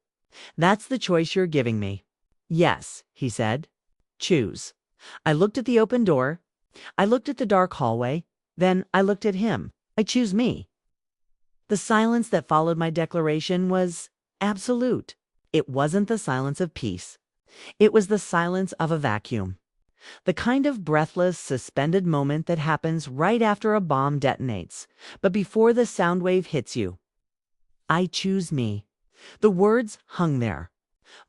That's the choice you're giving me. Yes, he said. Choose. I looked at the open door. I looked at the dark hallway. Then I looked at him. I choose me. The silence that followed my declaration was absolute. It wasn't the silence of peace. It was the silence of a vacuum. The kind of breathless, suspended moment that happens right after a bomb detonates, but before the sound wave hits you. I choose me. The words hung there,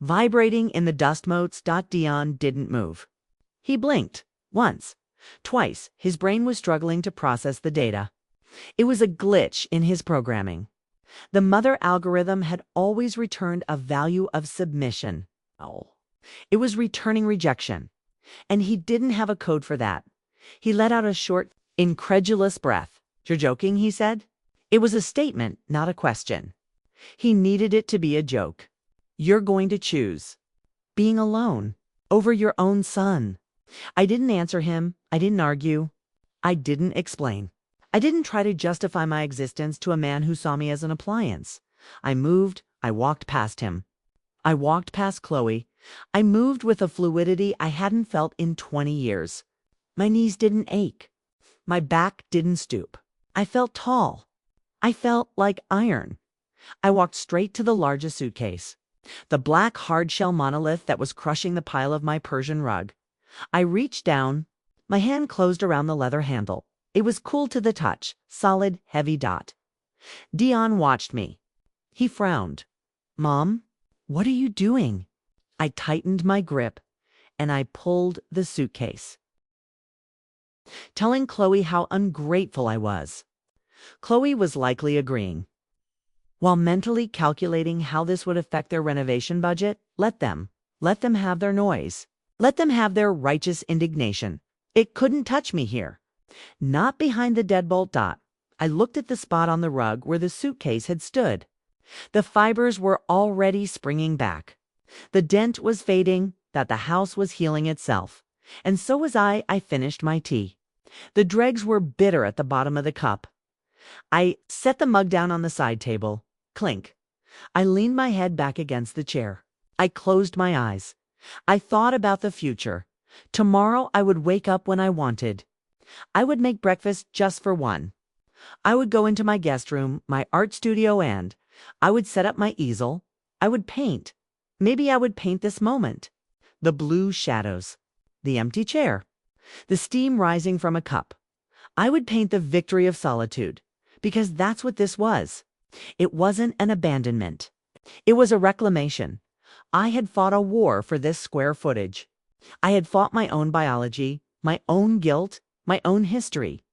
vibrating in the dust motes. Dion didn't move. He blinked. Once. Twice. His brain was struggling to process the data. It was a glitch in his programming. The mother algorithm had always returned a value of submission. It was returning rejection. And he didn't have a code for that. He let out a short, incredulous breath. You're joking, he said. It was a statement, not a question. He needed it to be a joke. You're going to choose being alone over your own son. I didn't answer him. I didn't argue. I didn't explain. I didn't try to justify my existence to a man who saw me as an appliance. I moved. I walked past him. I walked past Chloe. I moved with a fluidity I hadn't felt in 20 years. My knees didn't ache. My back didn't stoop. I felt tall. I felt like iron. I walked straight to the largest suitcase, the black hard-shell monolith that was crushing the pile of my Persian rug. I reached down. My hand closed around the leather handle. It was cool to the touch, solid, heavy dot. Dion watched me. He frowned. "Mom, what are you doing?" I tightened my grip, and I pulled the suitcase, telling Chloe how ungrateful I was. Chloe was likely agreeing. While mentally calculating how this would affect their renovation budget, let them have their noise. Let them have their righteous indignation. It couldn't touch me here. Not behind the deadbolt dot. I looked at the spot on the rug where the suitcase had stood. The fibers were already springing back. The dent was fading, that the house was healing itself. And so was I. I finished my tea. The dregs were bitter at the bottom of the cup. I set the mug down on the side table. Clink. I leaned my head back against the chair. I closed my eyes. I thought about the future. Tomorrow I would wake up when I wanted. I would make breakfast just for one. I would go into my guest room, my art studio, and I would set up my easel. I would paint. Maybe I would paint this moment. The blue shadows. The empty chair. The steam rising from a cup. I would paint the victory of solitude, because that's what this was. It wasn't an abandonment. It was a reclamation. I had fought a war for this square footage. I had fought my own biology, my own guilt, my own history.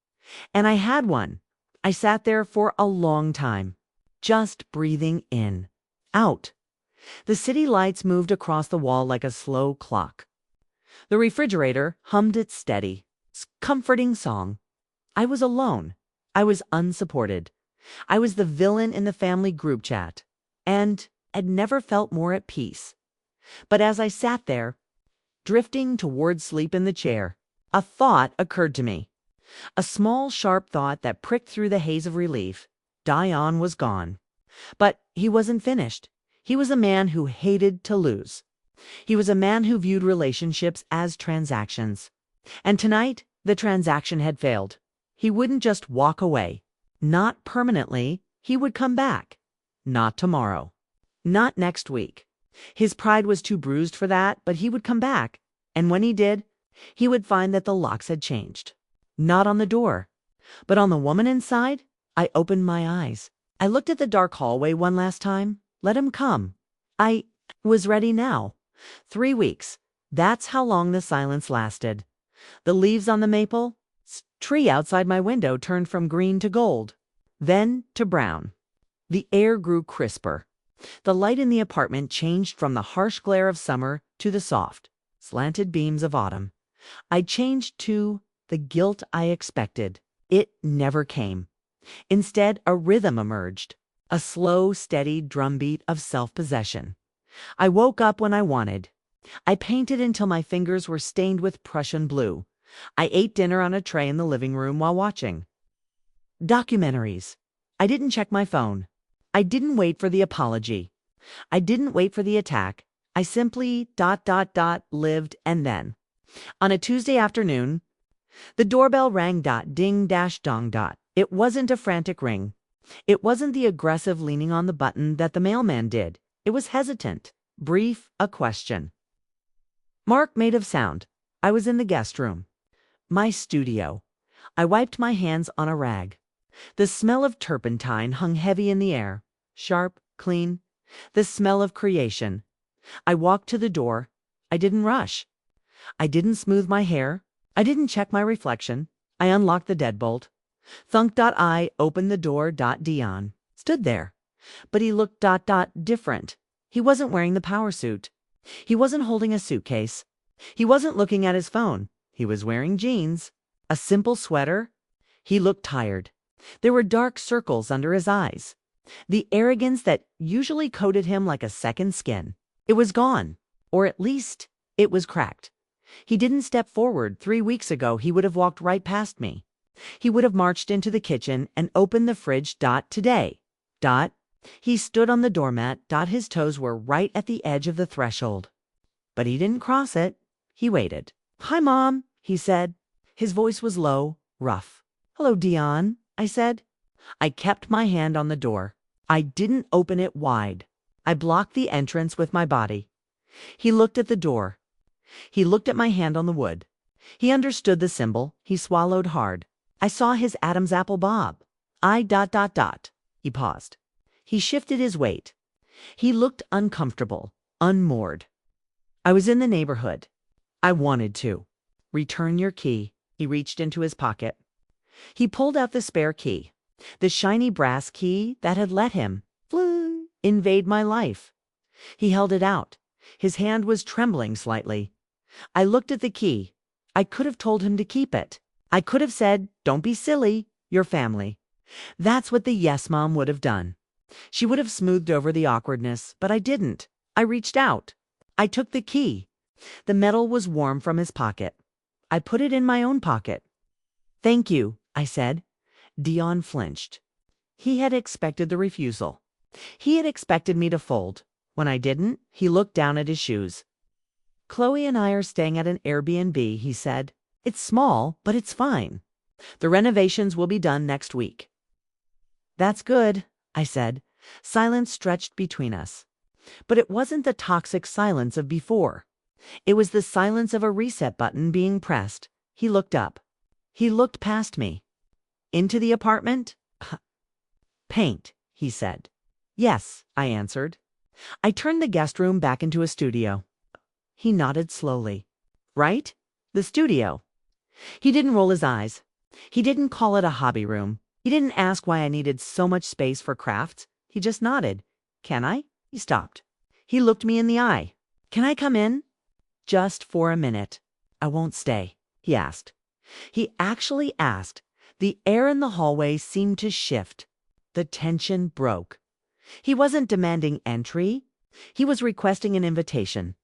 And I had won. I sat there for a long time, just breathing in, out. The city lights moved across the wall like a slow clock. The refrigerator hummed its steady, comforting song. I was alone. I was unsupported. I was the villain in the family group chat, and had never felt more at peace. But as I sat there, drifting toward sleep in the chair, a thought occurred to me. A small, sharp thought that pricked through the haze of relief. Dion was gone. But he wasn't finished. He was a man who hated to lose. He was a man who viewed relationships as transactions. And tonight, the transaction had failed. He wouldn't just walk away. Not permanently. He would come back. Not tomorrow. Not next week. His pride was too bruised for that, but he would come back. And when he did, he would find that the locks had changed. Not on the door, but on the woman inside. I opened my eyes. I looked at the dark hallway one last time. Let him come. I was ready now. 3 weeks. That's how long the silence lasted. The leaves on the maple tree outside my window turned from green to gold, then to brown. The air grew crisper. The light in the apartment changed from the harsh glare of summer to the soft, slanted beams of autumn. I changed to the guilt I expected. It never came. Instead, a rhythm emerged, a slow, steady drumbeat of self-possession. I woke up when I wanted. I painted until my fingers were stained with Prussian blue. I ate dinner on a tray in the living room while watching documentaries. I didn't check my phone. I didn't wait for the apology. I didn't wait for the attack. I simply ... lived. And then, on a Tuesday afternoon, the doorbell rang. Ding dash dong. It wasn't a frantic ring. It wasn't the aggressive leaning on the button that the mailman did. It was hesitant, brief, a question. Mark made of sound. I was in the guest room. My studio. I wiped my hands on a rag. The smell of turpentine hung heavy in the air. Sharp, clean. The smell of creation. I walked to the door. I didn't rush. I didn't smooth my hair. I didn't check my reflection. I unlocked the deadbolt. Thunk. I opened the door. Dion stood there. But he looked ... different. He wasn't wearing the power suit. He wasn't holding a suitcase. He wasn't looking at his phone. He was wearing jeans, a simple sweater. He looked tired. There were dark circles under his eyes. The arrogance that usually coated him like a second skin. It was gone, or at least it was cracked. He didn't step forward. 3 weeks ago, he would have walked right past me. He would have marched into the kitchen and opened the fridge. Today. He stood on the doormat. His toes were right at the edge of the threshold. But he didn't cross it. He waited. "Hi, Mom," he said. His voice was low, rough. "Hello, Dion," I said. I kept my hand on the door. I didn't open it wide. I blocked the entrance with my body. He looked at the door. He looked at my hand on the wood. He understood the symbol. He swallowed hard. I saw his Adam's apple bob. He paused. He shifted his weight. He looked uncomfortable, unmoored. I was in the neighborhood. I wanted to. "Return your key." He reached into his pocket. He pulled out the spare key, the shiny brass key that had let him invade my life. He held it out. His hand was trembling slightly. I looked at the key. I could have told him to keep it. I could have said, "Don't be silly, your family." That's what the yes mom would have done. She would have smoothed over the awkwardness, but I didn't. I reached out. I took the key. The metal was warm from his pocket. I put it in my own pocket. "Thank you," I said. Dion flinched. He had expected the refusal. He had expected me to fold. When I didn't, he looked down at his shoes. "Chloe and I are staying at an Airbnb," he said. "It's small, but it's fine. The renovations will be done next week." "That's good," I said. Silence stretched between us. But it wasn't the toxic silence of before. It was the silence of a reset button being pressed. He looked up. He looked past me. "Into the apartment?" "Paint," he said. "Yes," I answered. I turned the guest room back into a studio. He nodded slowly. "Right? The studio." He didn't roll his eyes. He didn't call it a hobby room. He didn't ask why I needed so much space for crafts. He just nodded. "Can I?" He stopped. He looked me in the eye. "Can I come in?" "Just for a minute." "I won't stay," he asked. He actually asked. The air in the hallway seemed to shift. The tension broke. He wasn't demanding entry. He was requesting an invitation.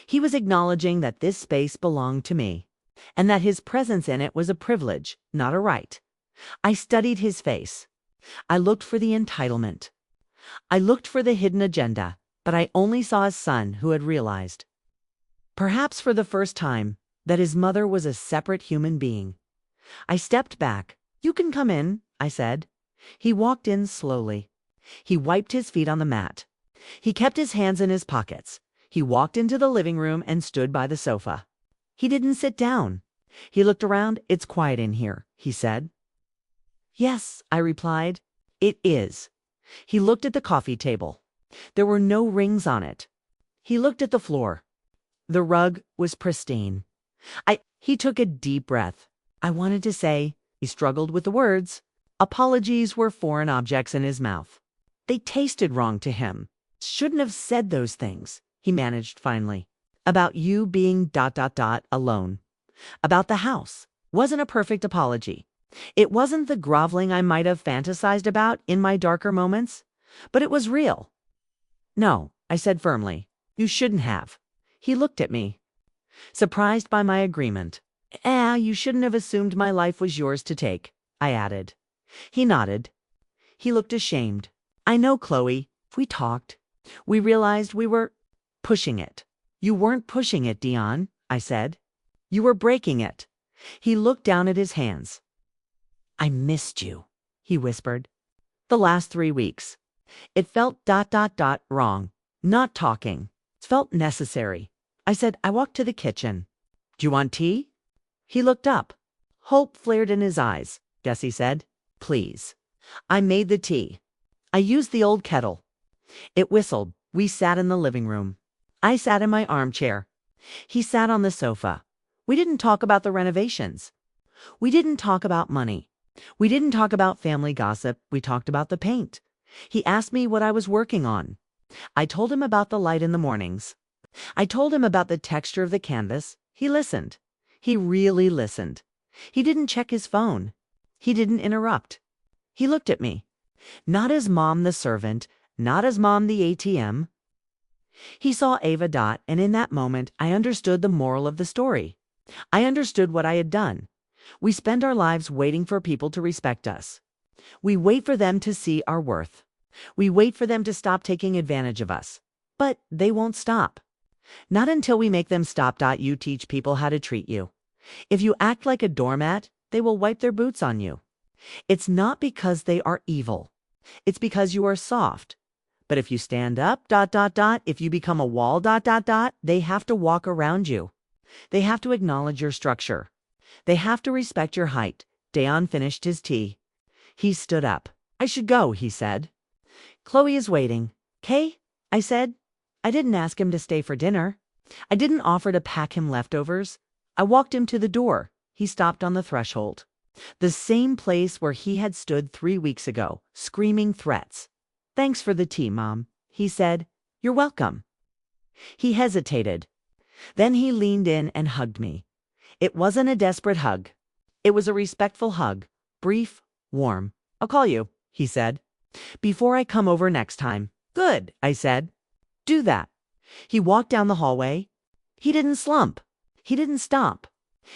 He was acknowledging that this space belonged to me, and that his presence in it was a privilege, not a right. I studied his face. I looked for the entitlement. I looked for the hidden agenda, but I only saw a son who had realized, perhaps for the first time, that his mother was a separate human being. I stepped back. "You can come in," I said. He walked in slowly. He wiped his feet on the mat. He kept his hands in his pockets. He walked into the living room and stood by the sofa. He didn't sit down. He looked around. "It's quiet in here," he said. "Yes," I replied. "It is." He looked at the coffee table. There were no rings on it. He looked at the floor. The rug was pristine. He took a deep breath. I wanted to say, he struggled with the words. Apologies were foreign objects in his mouth. They tasted wrong to him. "Shouldn't have said those things," he managed finally. "About you being ... alone. About the house. Wasn't a perfect apology. It wasn't the groveling I might have fantasized about in my darker moments, but it was real." "No," I said firmly. "You shouldn't have." He looked at me, surprised by my agreement. You shouldn't have assumed my life was yours to take," I added. He nodded. He looked ashamed. "I know, Chloe. We talked. We realized we were pushing it." "You weren't pushing it, Dion," I said. "You were breaking it." He looked down at his hands. "I missed you," he whispered. "The last 3 weeks. It felt ... wrong. Not talking. It felt necessary." I said. I walked to the kitchen. "Do you want tea?" He looked up. Hope flared in his eyes. "Yes," he said. "Please." I made the tea. I used the old kettle. It whistled. We sat in the living room. I sat in my armchair. He sat on the sofa. We didn't talk about the renovations. We didn't talk about money. We didn't talk about family gossip. We talked about the paint. He asked me what I was working on. I told him about the light in the mornings. I told him about the texture of the canvas. He listened. He really listened. He didn't check his phone. He didn't interrupt. He looked at me. Not as Mom the servant, not as Mom the ATM. He saw Ava ... and in that moment I understood the moral of the story. I understood what I had done. We spend our lives waiting for people to respect us. We wait for them to see our worth. We wait for them to stop taking advantage of us. But they won't stop. Not until we make them stop. You teach people how to treat you. If you act like a doormat, they will wipe their boots on you. It's not because they are evil. It's because you are soft. But if you stand up, if you become a wall, they have to walk around you. They have to acknowledge your structure. They have to respect your height. Dayon finished his tea. He stood up. I should go, he said. Chloe is waiting. Kay? I said. I didn't ask him to stay for dinner. I didn't offer to pack him leftovers. I walked him to the door. He stopped on the threshold. The same place where he had stood 3 weeks ago, screaming threats. Thanks for the tea, Mom, he said. You're welcome. He hesitated. Then he leaned in and hugged me. It wasn't a desperate hug. It was a respectful hug, brief, warm. I'll call you, he said, before I come over next time. Good, I said. Do that. He walked down the hallway. He didn't slump. He didn't stomp.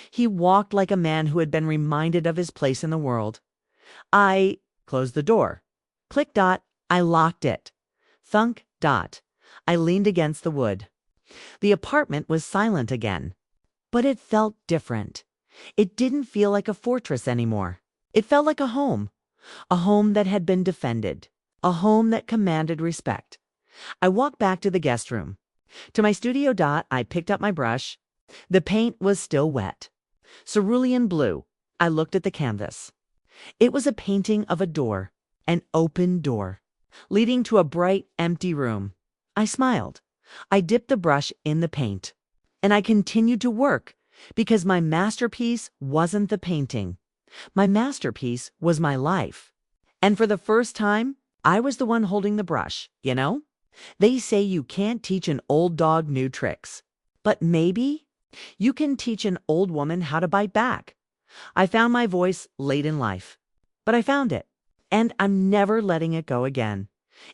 He walked like a man who had been reminded of his place in the world. I closed the door. Click. I locked it. Thunk. I leaned against the wood. The apartment was silent again. But it felt different. It didn't feel like a fortress anymore. It felt like a home that had been defended, a home that commanded respect. I walked back to the guest room. To my studio. I picked up my brush. The paint was still wet. Cerulean blue. I looked at the canvas. It was a painting of a door, an open door, leading to a bright, empty room. I smiled. I dipped the brush in the paint. And I continued to work, because my masterpiece wasn't the painting. My masterpiece was my life. And for the first time, I was the one holding the brush, you know? They say you can't teach an old dog new tricks. But maybe you can teach an old woman how to bite back. I found my voice late in life, but I found it, and I'm never letting it go again.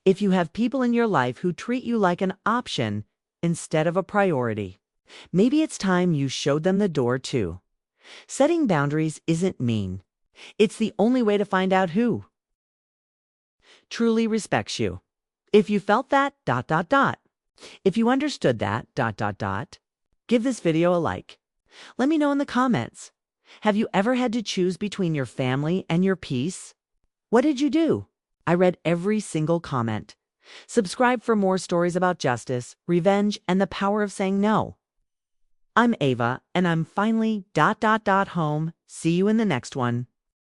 If you have people in your life who treat you like an option instead of a priority, maybe it's time you showed them the door too. Setting boundaries isn't mean. It's the only way to find out who truly respects you. If you felt that, if you understood that, give this video a like. Let me know in the comments. Have you ever had to choose between your family and your peace? What did you do? I read every single comment. Subscribe for more stories about justice, revenge, and the power of saying no. I'm Ava, and I'm finally home. See you in the next one.